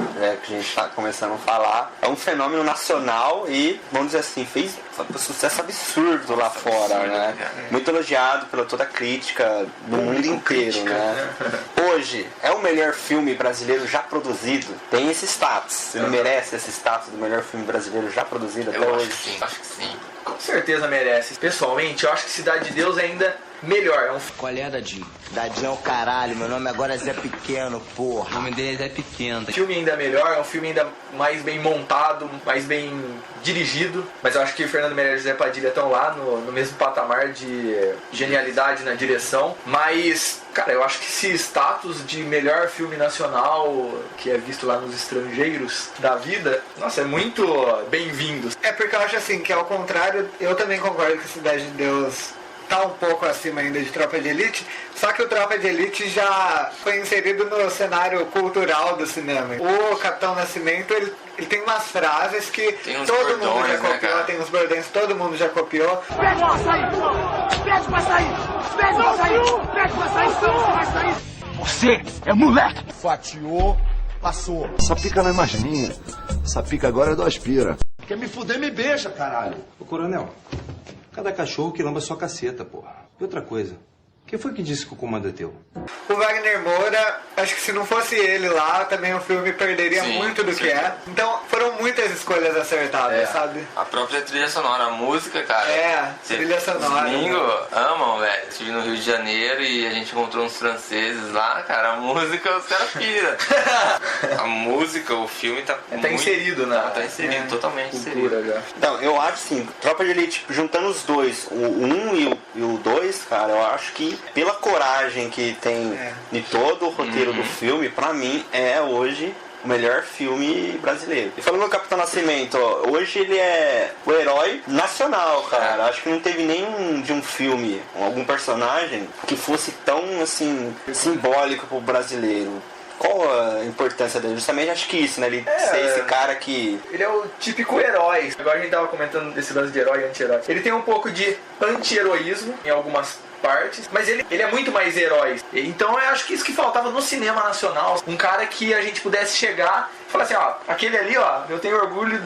que a gente tá começando a falar, é um fenômeno nacional e, vamos dizer assim, fez um sucesso absurdo lá fora, né? Muito elogiado pela toda a crítica do mundo inteiro, né? Hoje, é o melhor filme brasileiro já produzido. Tem esse status. Ele merece esse status do melhor filme brasileiro já produzido até hoje. Acho que sim. Com certeza merece. Pessoalmente, eu acho que Cidade de Deus ainda melhor. Qual é, Dadinho? Dadinho é o caralho, meu nome agora é Zé Pequeno, porra. O nome dele é Zé Pequeno. O filme ainda melhor, é um filme ainda mais bem montado, mais bem dirigido. Mas eu acho que Fernando Meirelles e Zé Padilha estão lá no mesmo patamar de genialidade na direção. Mas, cara, eu acho que esse status de melhor filme nacional, que é visto lá nos estrangeiros da vida, nossa, é muito bem-vindo. É porque eu acho assim, que ao contrário, eu também concordo que Cidade de Deus tá um pouco acima ainda de Tropa de Elite, só que o Tropa de Elite já foi inserido no cenário cultural do cinema. O Capitão Nascimento, ele tem umas frases que todo mundo já copiou, tem uns bordões, todo mundo já copiou. Pede pra sair! Pede pra sair! Pede pra sair! Pede pra sair! Você vai sair! Você é moleque! Fatiou, passou. Essa pica não é mais minha. Essa pica agora é do Aspira. Quer me fuder, me beija, caralho. Ô, coronel, cada cachorro que lamba sua caceta, porra. E outra coisa, Quem foi que disse que o comando é teu? O Wagner Moura, acho que se não fosse ele lá, também o filme perderia muito do que é. Então foram muitas escolhas acertadas, sabe? A própria trilha sonora, a música, cara. Trilha sonora. Os gringos amam, velho. Estive no Rio de Janeiro e a gente encontrou uns franceses lá, cara. A música, os caras piram. A música, o filme tá muito... inserido, né? Tá inserido, totalmente inserido. Já. Então, eu acho assim, Tropa de Elite, juntando os dois, o 1 e o 2, cara, eu acho que pela coragem que tem em todo o roteiro do filme, pra mim é hoje o melhor filme brasileiro. E falando do Capitão Nascimento, ó, hoje ele é o herói nacional, cara. Acho que não teve nenhum de um filme, algum personagem que fosse tão, assim, simbólico pro brasileiro. Qual a importância dele? Justamente acho que isso, né? Ele ser esse cara que... Ele é o típico herói. Agora a gente tava comentando desse lance de herói e anti-herói. Ele tem um pouco de anti-heroísmo em algumas partes, mas ele é muito mais herói. Então eu acho que isso que faltava no cinema nacional, um cara que a gente pudesse chegar e falar assim, ó, aquele ali, ó, eu tenho orgulho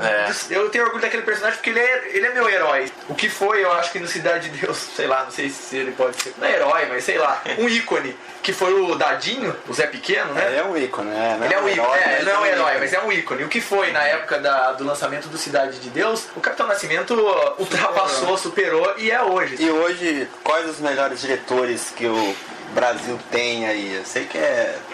daquele personagem porque ele é meu herói. O que foi, eu acho que no Cidade de Deus, sei lá, não sei se ele pode ser, não é herói, mas sei lá, um ícone, que foi o Dadinho, o Zé Pequeno, né? Ele é um ícone, né? Ele é um ícone, não é um herói, mas é um ícone. O que foi na época do lançamento do Cidade de Deus, o Capitão Nascimento ultrapassou, superou e é hoje. E hoje, quais os melhores diretores que o Brasil tem aí? Eu sei que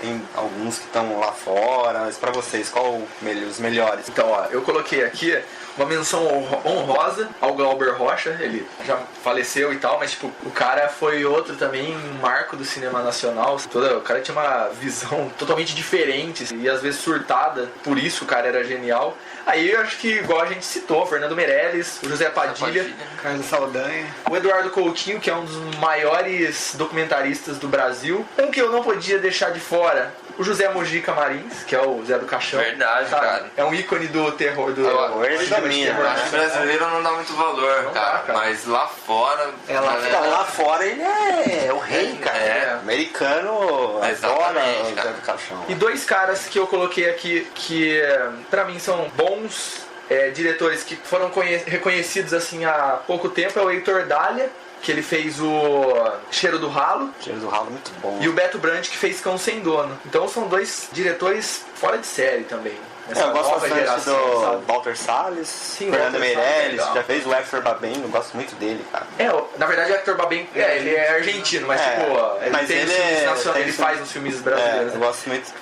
tem alguns que estão lá fora, mas pra vocês, qual os melhores? Então, ó, eu coloquei aqui uma menção honrosa ao Glauber Rocha. Ele já faleceu e tal, mas tipo, o cara foi outro também, um marco do cinema nacional. O cara tinha uma visão totalmente diferente e às vezes surtada, por isso o cara era genial. Aí eu acho que, igual a gente citou, Fernando Meirelles, o José Padilha, Carlos Saldanha, o Eduardo Coutinho, que é um dos maiores documentaristas do Brasil. Um que eu não podia deixar de fora, o José Mojica Marins, que é o Zé do Caixão. Verdade, cara. É um ícone do terror do... Acho que o brasileiro não dá muito valor, Não cara, dá, cara. mas lá fora... Lá fora ele é o rei, cara. Americano adora o Zé do Caixão. E dois caras que eu coloquei aqui que pra mim são bons diretores que foram reconhecidos assim há pouco tempo é o Heitor Dália, que ele fez o Cheiro do Ralo. Cheiro do Ralo, muito bom. E o Beto Brandt, que fez Cão Sem Dono. Então são dois diretores fora de série também. Eu gosto bastante do Walter Salles, Fernando Meirelles, já fez o Hector Babenco, eu gosto muito dele, cara. Na verdade o Hector Babenco, ele é argentino, mas ele faz uns filmes brasileiros. Eu gosto muito.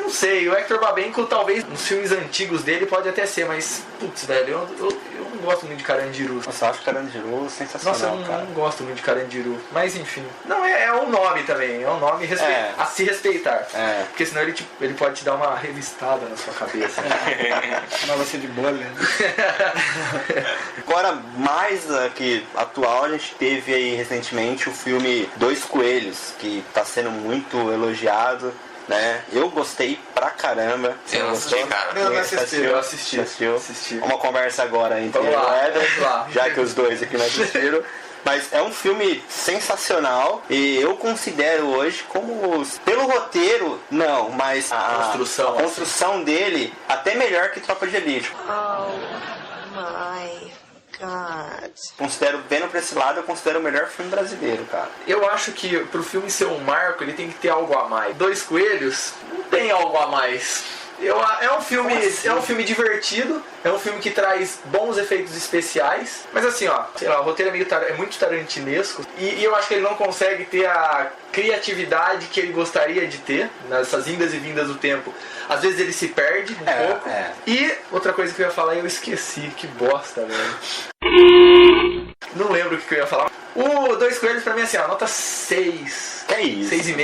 Não sei, o Hector Babenco talvez nos filmes antigos dele pode até ser, mas putz, velho, eu não gosto muito de Carandiru. Nossa, eu acho Carandiru sensacional. Nossa, eu não gosto muito de Carandiru, mas enfim. Não, é um nome também, é um nome a se respeitar. Porque senão ele pode te dar uma revistada na sua cabeça. Nossa, de bolha. Agora, mais aqui atual, a gente teve aí recentemente o filme Dois Coelhos, que tá sendo muito elogiado, né? Eu gostei pra caramba. Eu não assisti, cara. Eu assisti. Uma conversa agora entre o Éder, já que os dois aqui não assistiram. Mas é um filme sensacional e eu considero hoje como, pelo roteiro, não, mas a construção dele até melhor que Tropa de Elite. Oh my God. Considero, vendo pra esse lado, eu considero o melhor filme brasileiro, cara. Eu acho que pro filme ser um marco, ele tem que ter algo a mais. Dois Coelhos não tem algo a mais. É um filme divertido, é um filme que traz bons efeitos especiais, mas assim, ó, sei lá, o roteiro é muito tarantinesco e eu acho que ele não consegue ter a criatividade que ele gostaria de ter nessas indas e vindas do tempo. Às vezes ele se perde um pouco. E outra coisa que eu ia falar eu esqueci, que bosta, velho. Não lembro o que eu ia falar. O Dois Coelhos pra mim assim, ó, nota 6. É isso. 6,5.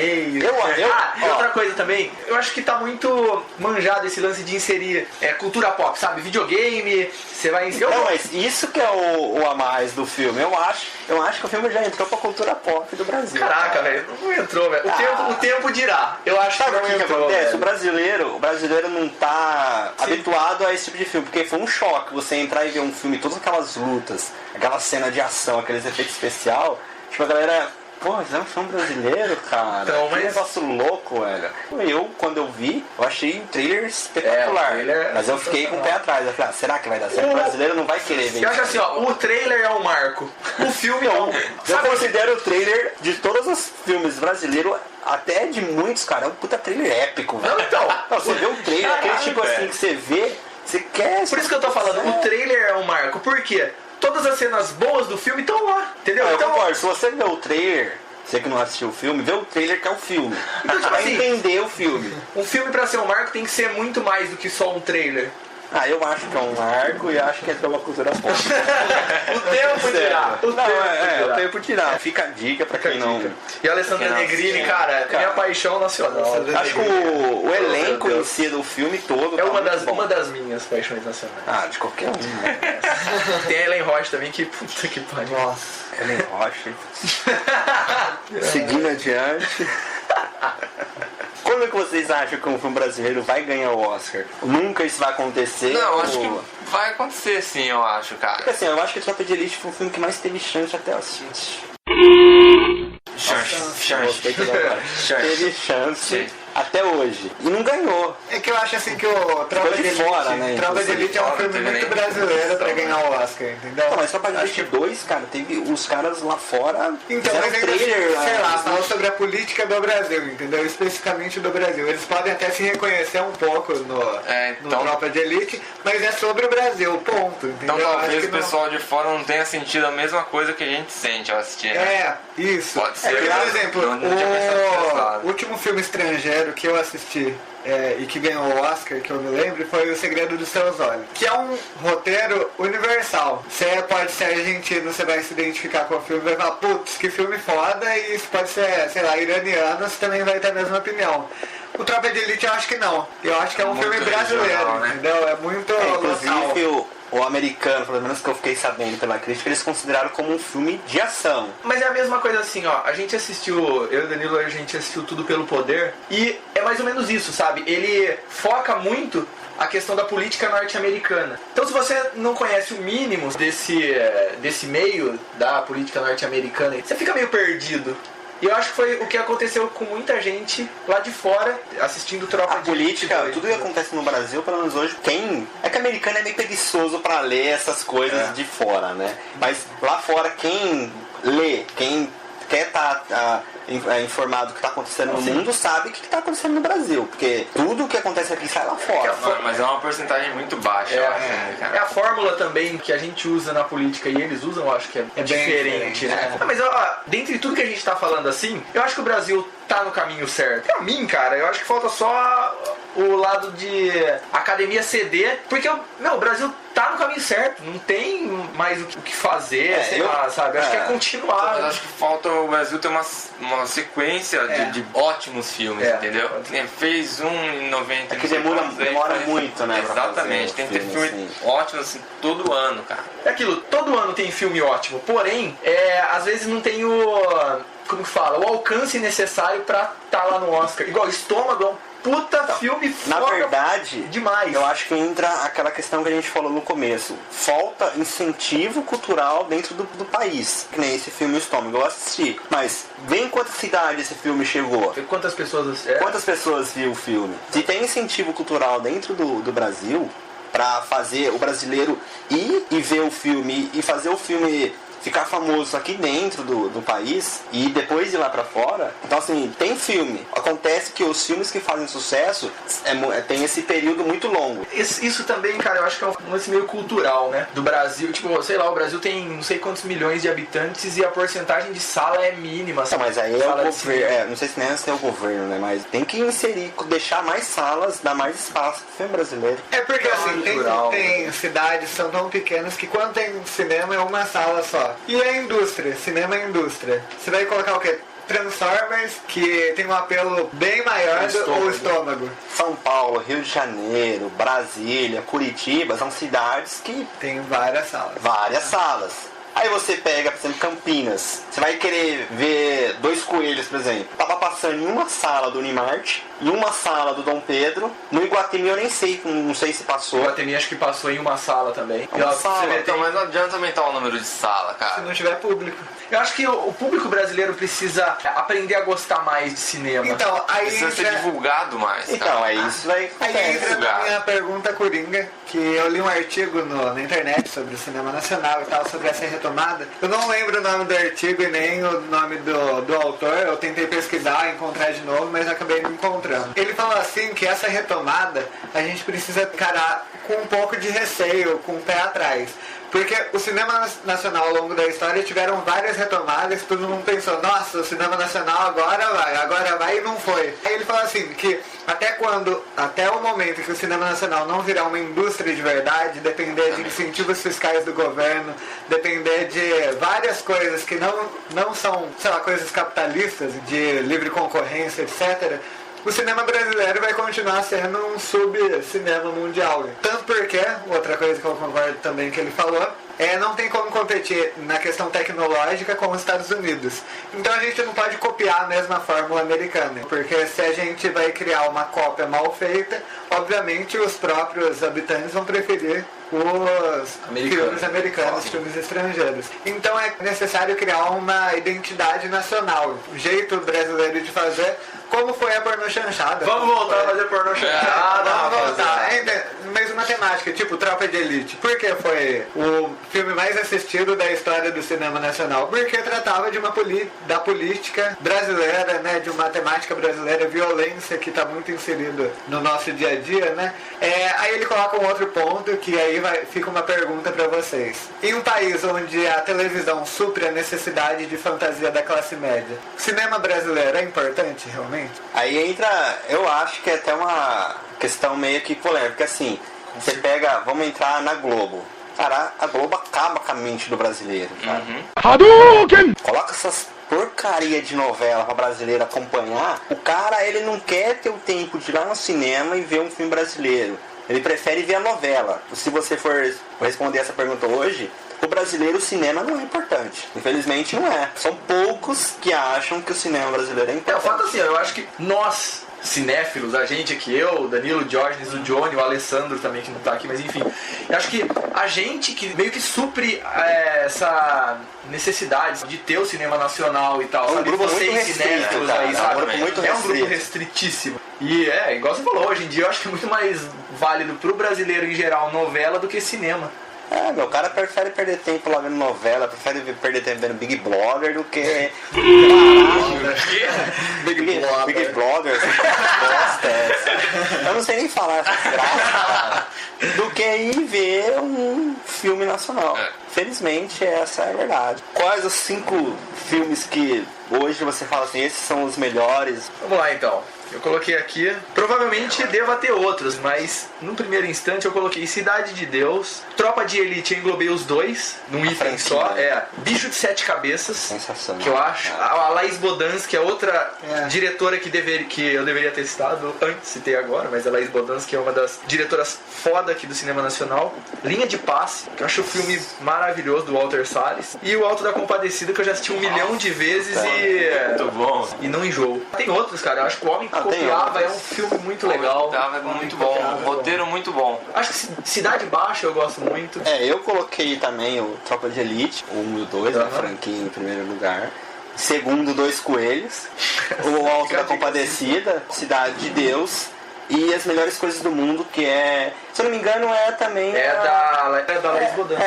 E outra coisa também, eu acho que tá muito manjado esse lance de inserir cultura pop, sabe? Videogame, você vai inserir. Não, mas isso que é o a mais do filme. Eu acho que o filme já entrou pra cultura pop do Brasil. Caraca, velho, não entrou, velho. O tempo dirá. Eu acho que não entrou. Acontece? O brasileiro não tá habituado a esse tipo de filme, porque foi um choque você entrar e ver um filme, todas aquelas lutas, aquela cena de ação, aqueles efeitos especiais. Tipo, a galera Pô, mas é um filme brasileiro, cara. Então, que negócio louco, velho. Eu, quando eu vi, eu achei o trailer espetacular. Mas eu fiquei com o pé atrás. Eu falei, será que vai dar certo? O brasileiro não vai querer ver. Eu acho assim, ó, o trailer é um marco. O filme não. Eu considero o trailer de todos os filmes brasileiros, até de muitos, cara, é um puta trailer épico, velho. Então, você vê o trailer, aquele tipo assim que você vê, você quer... Por isso que eu tô falando, o trailer é um marco. Por quê? Todas as cenas boas do filme estão lá, entendeu? Eu concordo, se você vê o trailer, você que não assistiu o filme, vê o trailer que é o filme. Então, tipo assim, entender o filme. Um filme pra ser um marco tem que ser muito mais do que só um trailer. Eu acho que é um marco e acho que é pela cultura pop. O tempo dirá. O tempo dirá. Fica a dica pra quem não... E a Alessandra Negrini, cara, é minha paixão nacional. Acho que o elenco em si do filme todo é uma das minhas paixões nacionais. De qualquer um, né? Tem a Ellen Roche também, que puta que pariu. Nossa, Ellen Roche. Seguindo adiante... Quando é que vocês acham que um filme brasileiro vai ganhar o Oscar? Nunca isso vai acontecer? Não, acho que vai acontecer sim, eu acho, cara. Porque assim, eu acho que Tropa de Elite foi o filme que mais teve chance até assistir. Chance. Teve chance até hoje. E não ganhou. É que eu acho assim que o Tropa de Elite, Tropa de Elite é um filme muito brasileiro pra ganhar o Oscar, entendeu? Não, mas Tropa de Elite 2, cara, teve os caras lá fora. Então, mas ainda trailer, sei lá, fala sobre a política do Brasil, entendeu? Especificamente do Brasil. Eles podem até se reconhecer um pouco no Tropa de Elite, mas é sobre o Brasil, ponto, entendeu? Então talvez o pessoal de fora não tenha sentido a mesma coisa que a gente sente ao assistir, né? Isso. Pode ser. Por exemplo, o último filme estrangeiro que eu assisti e que ganhou o Oscar, que eu me lembro, foi O Segredo dos Seus Olhos, que é um roteiro universal. Você pode ser argentino, você vai se identificar com o filme, vai falar, putz, que filme foda, e isso pode ser, sei lá, iraniano, você também vai ter a mesma opinião. O Tropa de Elite eu acho que não. Eu acho que é um filme brasileiro, regional, né? Entendeu? É muito inclusive o americano, pelo menos que eu fiquei sabendo pela crítica, eles consideraram como um filme de ação. Mas é a mesma coisa assim, ó. A gente assistiu, eu e o Danilo, a gente assistiu Tudo Pelo Poder, e é mais ou menos isso, sabe? Ele foca muito a questão da política norte-americana. Então, se você não conhece o mínimo desse meio da política norte-americana, você fica meio perdido. E eu acho que foi o que aconteceu com muita gente lá de fora, assistindo Tropa de Elite. A política, tudo que acontece no Brasil, pelo menos hoje, é que o americano é meio preguiçoso pra ler essas coisas de fora, né? Mas lá fora, quem lê, quem quer estar informado do que está acontecendo no mundo, sabe o que está acontecendo no Brasil, porque tudo que acontece aqui sai lá fora. Mas é uma porcentagem muito baixa, eu acho, né, cara? É a fórmula também que a gente usa na política e eles usam, eu acho que é diferente, né? Mas ó, dentre tudo que a gente está falando assim, eu acho que o Brasil tá no caminho certo. Pra mim, cara, eu acho que falta só o lado de academia ceder, porque o Brasil tá no caminho certo, não tem mais o que fazer, sei lá, sabe? Acho que é continuar. Eu acho que falta o Brasil ter uma sequência de ótimos filmes, entendeu? Fez um em 90. É que demora muito, né? Exatamente, tem que ter filme ótimo assim, todo ano, cara. É aquilo, todo ano tem filme ótimo, porém, às vezes não tem como que fala? O alcance necessário pra estar lá no Oscar. Igual Estômago é um puta filme foda. Na verdade, demais. Eu acho que entra aquela questão que a gente falou no começo. Falta incentivo cultural dentro do país. Que nem esse filme Estômago. Eu assisti. Mas vê em quantas cidades esse filme chegou. Quantas pessoas viu o filme. Se tem incentivo cultural dentro do Brasil pra fazer o brasileiro ir e ver o filme e fazer o filme ficar famoso aqui dentro do país e depois ir lá pra fora. Então assim, tem filme. Acontece que os filmes que fazem sucesso tem esse período muito longo. Isso também, cara, eu acho que é um lance meio cultural, né? Do Brasil, tipo, sei lá, o Brasil tem não sei quantos milhões de habitantes e a porcentagem de sala é mínima. Não, mas aí é o governo, não sei se nem é o governo, né? Mas tem que inserir, deixar mais salas, dar mais espaço pro filme brasileiro. É porque assim, tem cidades que são tão pequenas que quando tem cinema é uma sala só. E a indústria, cinema é indústria. Você vai colocar o quê? Transformers, que tem um apelo bem maior do o Estômago. São Paulo, Rio de Janeiro, Brasília, Curitiba, são cidades que tem várias salas. Várias salas. Aí você pega, por exemplo, Campinas. Você vai querer ver Dois Coelhos, por exemplo. Tava passando em uma sala do Unimart, em uma sala do Dom Pedro. No Iguatemi eu nem sei, não sei se passou. O Iguatemi acho que passou em uma sala também. Uma sala. Então, mas não adianta aumentar o número de sala, cara. Se não tiver público. Eu acho que o público brasileiro precisa aprender a gostar mais de cinema. Então, aí Precisa ser divulgado mais. Então, cara. aí isso vai... Aí entra na minha pergunta coringa, que eu li um artigo na internet sobre o cinema nacional e tal, sobre essa retomada. Eu não lembro o nome do artigo e nem o nome do autor, eu tentei pesquisar, encontrar de novo, mas acabei não encontrando. Ele falou assim que essa retomada a gente precisa encarar com um pouco de receio, com o pé atrás. Porque o cinema nacional ao longo da história tiveram várias retomadas, todo mundo pensou, nossa, o cinema nacional agora vai e não foi. Aí ele falou assim, que até o momento que o cinema nacional não virar uma indústria de verdade, depender de incentivos fiscais do governo, depender de várias coisas que não são, sei lá, coisas capitalistas, de livre concorrência, etc., o cinema brasileiro vai continuar sendo um sub-cinema mundial. Tanto porque, outra coisa que eu concordo também que ele falou, não tem como competir na questão tecnológica com os Estados Unidos. Então a gente não pode copiar a mesma fórmula americana, porque se a gente vai criar uma cópia mal feita, obviamente os próprios habitantes vão preferir os filmes americanos, filmes estrangeiros. Então é necessário criar uma identidade nacional, um jeito brasileiro de fazer, como foi a pornô chanchada. Vamos voltar a fazer pornô chanchada. Vamos voltar. Mesma temática, tipo Tropa de Elite. Por que foi o filme mais assistido da história do cinema nacional? Porque tratava de da política brasileira, né? De uma temática brasileira, violência, que está muito inserido no nosso dia a dia, né? Aí ele coloca um outro ponto, que aí fica uma pergunta para vocês. Em um país onde a televisão supre a necessidade de fantasia da classe média, o cinema brasileiro é importante, realmente? Aí entra, eu acho que é até uma questão meio que polêmica, porque assim, você pega, vamos entrar na Globo. Cara, a Globo acaba com a mente do brasileiro, cara. Coloca essas porcaria de novela pra brasileiro acompanhar. O cara, ele não quer ter o tempo de ir lá no cinema e ver um filme brasileiro. Ele prefere ver a novela. Se você for responder essa pergunta hoje, o brasileiro, o cinema não é importante. Infelizmente não é. São poucos que acham que o cinema brasileiro é importante. O fato assim, eu acho que nós, cinéfilos, a gente aqui, eu, o Danilo, o Diógenes, o Johnny, o Alessandro também, que não tá aqui, mas enfim, eu acho que a gente que meio que supre essa necessidade de ter o cinema nacional e tal, é um sabe? Grupo Vocês muito cinéfilos aí, sabe? É um grupo restritíssimo. E igual você falou, hoje em dia eu acho que é muito mais válido pro brasileiro em geral novela do que cinema. Meu cara prefere perder tempo lá vendo novela, prefere perder tempo vendo Big Blogger do que... Big Blogger, bosta essa. Eu não sei nem falar essa graça, cara. Do que ir ver um filme nacional. Felizmente, essa é a verdade. Quais os 5 filmes que hoje você fala assim, esses são os melhores? Vamos lá então. Eu coloquei aqui, provavelmente deva ter outros, mas no primeiro instante eu coloquei Cidade de Deus, Tropa de Elite, eu englobei os dois num item só, Bicho de Sete Cabeças, sensacional, que eu acho, a Laís Bodans, que é outra diretora que eu deveria ter citado antes, citei agora, mas a Laís Bodans, que é uma das diretoras foda aqui do cinema nacional, Linha de Passe, que eu acho o filme maravilhoso do Walter Salles, e o Alto da Compadecida, que eu já assisti 1 milhão de vezes muito bom. E não enjoo. Tem outros, cara, eu acho que o Homem Copiava é um filme muito legal. É muito bom, um roteiro muito bom. Acho que Cidade Baixa eu gosto muito. Eu coloquei também o Tropa de Elite, o 1 e o 2, a franquia em primeiro lugar. Segundo, Dois Coelhos. O Alto da Compadecida, Cidade de Deus. E As Melhores Coisas do Mundo, que se eu não me engano, também... da Laís Bodan.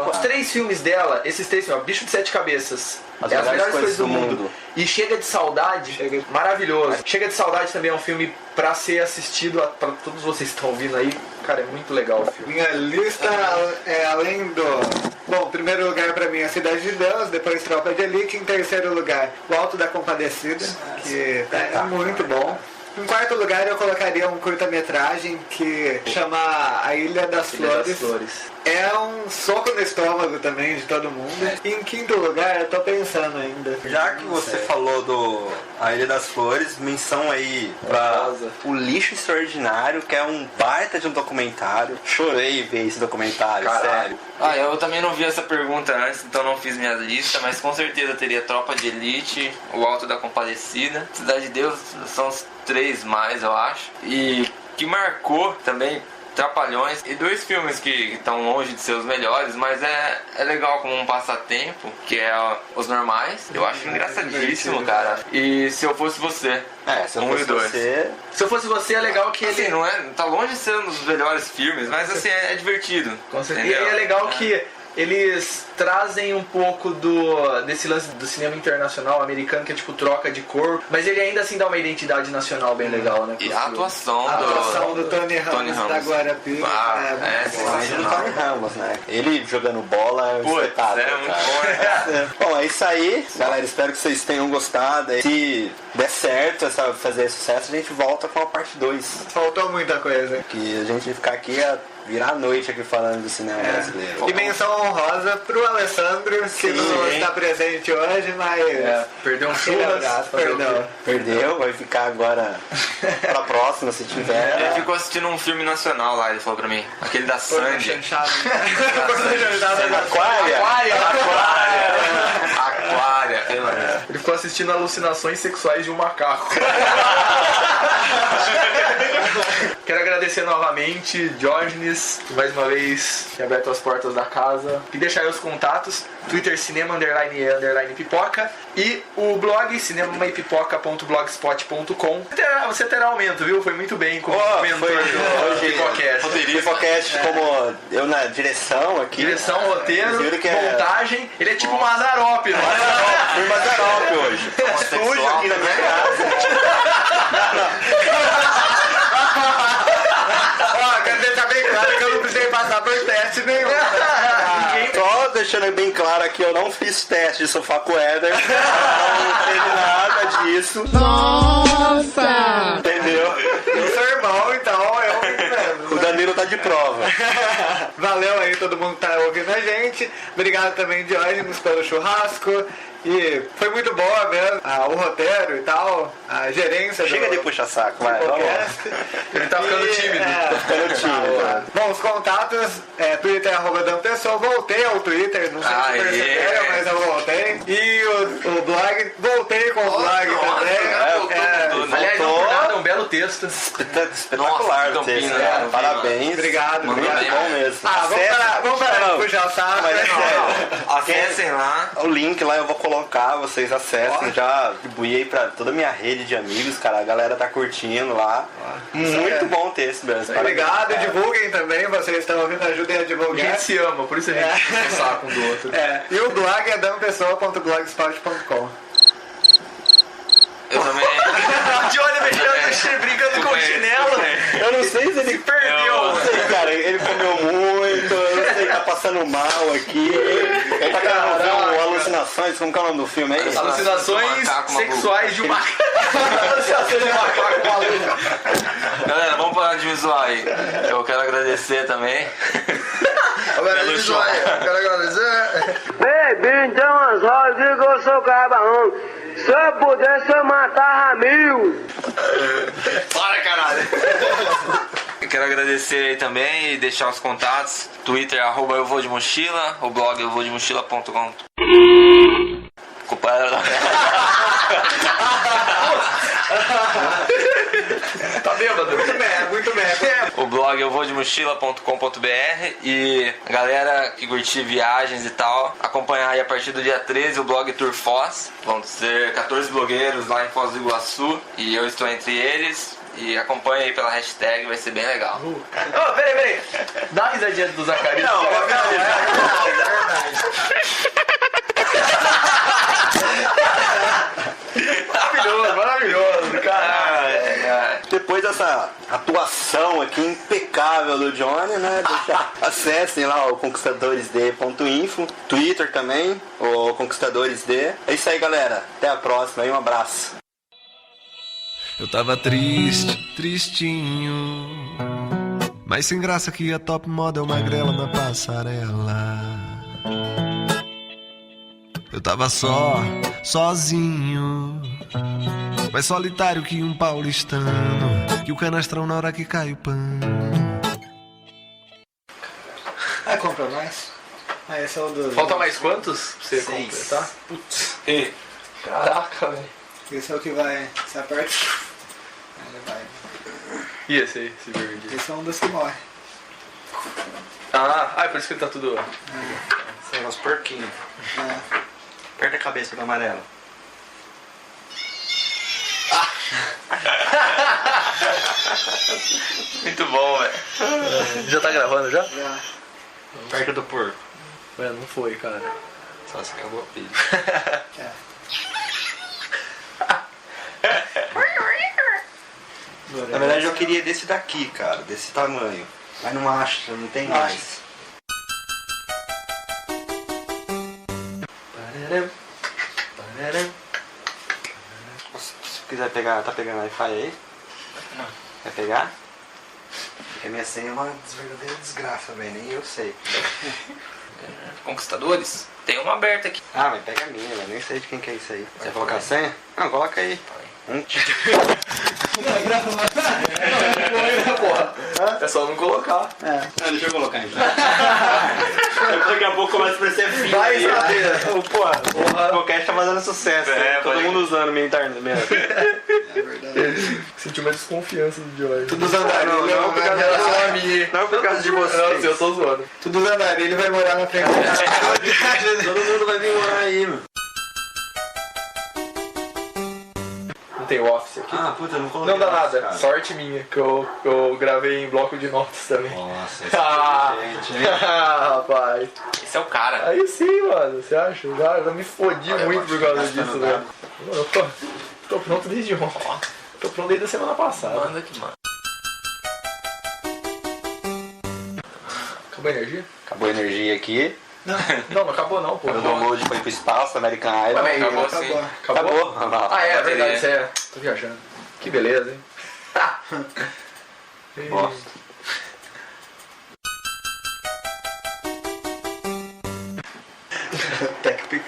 Os 3 filmes dela, esses 3 filmes, Bicho de Sete Cabeças, As Melhores Coisas do Mundo e Chega de Saudade, maravilhoso. Chega de Saudade também é um filme pra ser assistido pra todos vocês que estão ouvindo aí. Cara, é muito legal o filme. Minha lista além do... Bom, em primeiro lugar pra mim é Cidade de Deus, depois Tropa de Elite, em terceiro lugar o Alto da Compadecida, que é muito bom. Em quarto lugar eu colocaria um curta-metragem que chama A Ilha das Flores. É um soco no estômago também de todo mundo. E em quinto lugar eu tô pensando ainda. Já que você falou do A Ilha das Flores, menção aí pra O Lixo Extraordinário, que é um baita de um documentário. Chorei ver esse documentário, sério. Eu também não vi essa pergunta antes, então não fiz minha lista, mas com certeza teria Tropa de Elite, O Alto da Compadecida, Cidade de Deus, são os 3 mais, eu acho. E que marcou também Trapalhões, e 2 filmes que estão longe de ser os melhores, mas é legal como um passatempo, que é Os Normais. Eu acho engraçadíssimo, cara. E Se Eu Fosse Você. Se Eu Fosse Você... Se Eu Fosse Você é legal que ele... Assim, tá longe de ser um dos melhores filmes, mas assim, é divertido. Com certeza. E é legal que eles trazem um pouco desse lance do cinema internacional americano, que é tipo troca de cor, mas ele ainda assim dá uma identidade nacional bem legal, né? E a atuação do Tony Ramos da Guarapira sensacional. Tony Ramos, né? Ele jogando bola é um espetáculo, cara. Bom, é isso aí, galera. Espero que vocês tenham gostado. Se der certo fazer sucesso, a gente volta com a parte 2. Faltou muita coisa. Que a gente vai ficar aqui virar a noite aqui falando do cinema brasileiro. E menção honrosa pro Alessandro, que não está presente hoje, mas... perdeu um churras. Perdeu, vai ficar agora pra próxima, se tiver. Ele ficou assistindo um filme nacional lá, ele falou pra mim. Aquele da Sandy. Aquária. Ele ficou assistindo Alucinações Sexuais de um Macaco. Quero agradecer novamente Diógenes, mais uma vez, que aberto as portas da casa. E deixar aí os contatos: Twitter cinema_e_pipoca e o blog cinemaipipoca.blogspot.com. Você terá aumento, viu? Foi muito bem como mentor do Pipocast. Pipocast como eu na direção aqui. Direção, roteiro, montagem. Ele é tipo um Mazzaropi, né? Fui Mazzaropi hoje. Estúdio aqui na minha casa. Quero deixar bem claro que eu não precisei passar por teste nenhum. Só deixando bem claro aqui, eu não fiz teste de sofá com o Éder. Não teve nada disso. Nossa! Entendeu? Eu sou irmão, então eu... O Danilo tá de prova. Valeu aí todo mundo que tá ouvindo a gente. Obrigado também, Diógenes, pelo churrasco. E foi muito boa mesmo, o roteiro e tal, a gerência. Chega de puxar saco, vai. Ele tá ficando tímido. Bom, os contatos, Twitter @dampessoa, voltei ao Twitter, não sei se perceberam, mas eu voltei. E o blog, voltei com o blog também. Aliás, não por nada, um belo texto. Espetacular, Campinas, parabéns. Obrigado. Muito bom mesmo. Vamos parar de puxar o saco. Acessem lá. O link lá eu vou colocar, vocês acessem, já distribuí aí pra toda a minha rede de amigos, cara, a galera tá curtindo lá. Muito bom texto mesmo. Obrigado, divulguem também, vocês estão ouvindo, ajudem a divulgar. A gente se ama, por isso a gente puxa o saco um do outro. E o blog é dampessoa.blogspot.com. Eu também. Johnny mexendo, brincando com o chinelo. Eu não sei se ele perdeu. Eu não sei, cara, ele comeu muito, eu não sei, tá passando mal aqui. Ele tá gravando Alucinações, como que é o nome do filme aí? Alucinações Sexuais de um Macaco. Alucinações de um Macaco maluco. Galera, vamos parar de me zoar aí. Eu quero agradecer também. Pelo show. Quero agradecer. Baby, então as rodas, digo eu sou cabarão. Se eu pudesse, eu matava 1000. Para, caralho. Eu quero agradecer aí também e deixar os contatos. Twitter, @euvodemochila, o blog euvodemochila.com. Tá bêbado? Muito bem. O blog euvodemochila.com.br. E a galera que curtir viagens e tal, acompanhar aí a partir do dia 13 o blog Tour Foz. Vão ser 14 blogueiros lá em Foz do Iguaçu e eu estou entre eles. E acompanha aí pela hashtag, vai ser bem legal. Peraí. Dá uma risadinha do Zacarias. Não, é verdade. Maravilhoso, caralho. Depois dessa atuação aqui impecável do Johnny, né? Acessem lá o conquistadoresd.info, Twitter também, o conquistadoresd. É isso aí, galera. Até a próxima e um abraço. Eu tava triste, tristinho, mas sem graça que a top model magrela na passarela. Eu tava sozinho, mais solitário que um paulistano, que o canastrão na hora que cai o pano. Ah, compra mais? Ah, esse é o do... Falta mais quantos pra você 6. completar? Putz. Caraca, velho. Esse é o que vai... Se aperta... Ele vai... E esse verde? Esse é um dos que morre. É por isso que ele tá tudo... São uns porquinhos. Aperta a cabeça do amarelo. Muito bom, velho. Já tá gravando já? Já. Perto do porco. Ué, não foi, cara. Só se acabou a pilha. Na verdade eu queria desse daqui, cara, desse tamanho. Mas não acho, não tem mais. Se quiser pegar, tá pegando Wi-Fi aí? Não. Quer pegar? Porque a minha senha é uma verdadeira desgraça, velho, nem eu sei. Conquistadores? Tem uma aberta aqui. Ah, mas pega a minha, velho, nem sei de quem que é isso aí. Você vai colocar a senha? Não, coloca aí. É só não colocar. Não, deixa eu colocar então. Daqui a pouco começa a parecer fim. Vai saber. O podcast tá fazendo sucesso. Todo mundo usando minha internet mesmo. É verdade. Senti uma desconfiança do Jorge. Tudo andarilho. Não, por causa da minha. Não por causa de vocês. Não, eu tô zoando. Tudo andarilho vai morar na frente. Todo mundo vai vir morar aí, meu. Não tem o Office aqui? Ah, puta, eu não coloquei. Não dá nada, cara. sorte minha, que eu gravei em bloco de notas também. Nossa, esse é gente, hein? Rapaz. Esse é o cara. Aí sim, mano, você acha? Eu me fodi muito por causa disso, velho. Eu tô pronto desde ontem. Tô pronto desde a semana passada. Manda aqui, mano. Acabou a energia? Acabou a energia aqui. Não acabou não, pô. O download foi pro espaço, American Idol. Mas Acabou sim. Acabou? Ah, é Bateria. verdade, isso é. Tô viajando. Que beleza, hein? Bosta. TechPix.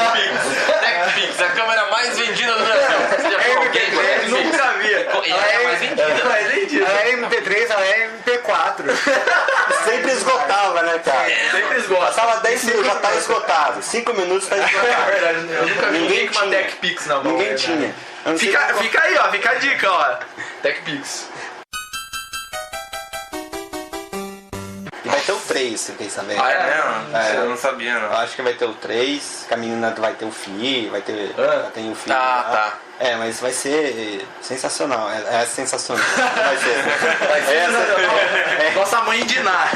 TechPix, a câmera mais vendida do Brasil. Você já viu alguém com TechPix? Nunca vi. E ela é mais vendida. Ela é MP3, ela é MP4. Sempre esgotava, né, cara? Sempre esgota. Passava 10 minutos, já tá esgotado. 5 minutos tá É esgotado. verdade, eu nunca vi ninguém com uma tinha. TechPix na mão. Ninguém né, tinha. velho? Eu não sei Fica aí, ó, fica a dica, ó. TechPix. E vai ter o 3, você quer saber? Ah, é mesmo? É. Eu não sabia, Eu não. acho que vai ter o 3, que a menina vai ter o FI, vai ter. Já tem o FI. Tá. É, mas vai ser sensacional. É sensacional. Vai ser. Nossa mãe indinar.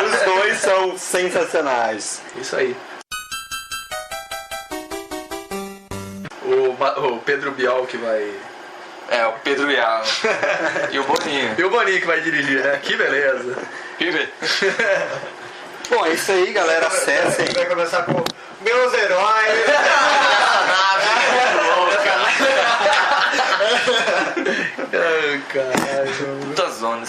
Os dois são sensacionais. Isso aí. O Pedro Bial que vai... É, o Pedro Bial. E o Boninho. E o Boninho que vai dirigir, né? Que beleza. Bom, é isso aí, galera. Acessem. Vai começar com meus heróis. Caralho. Puta zona.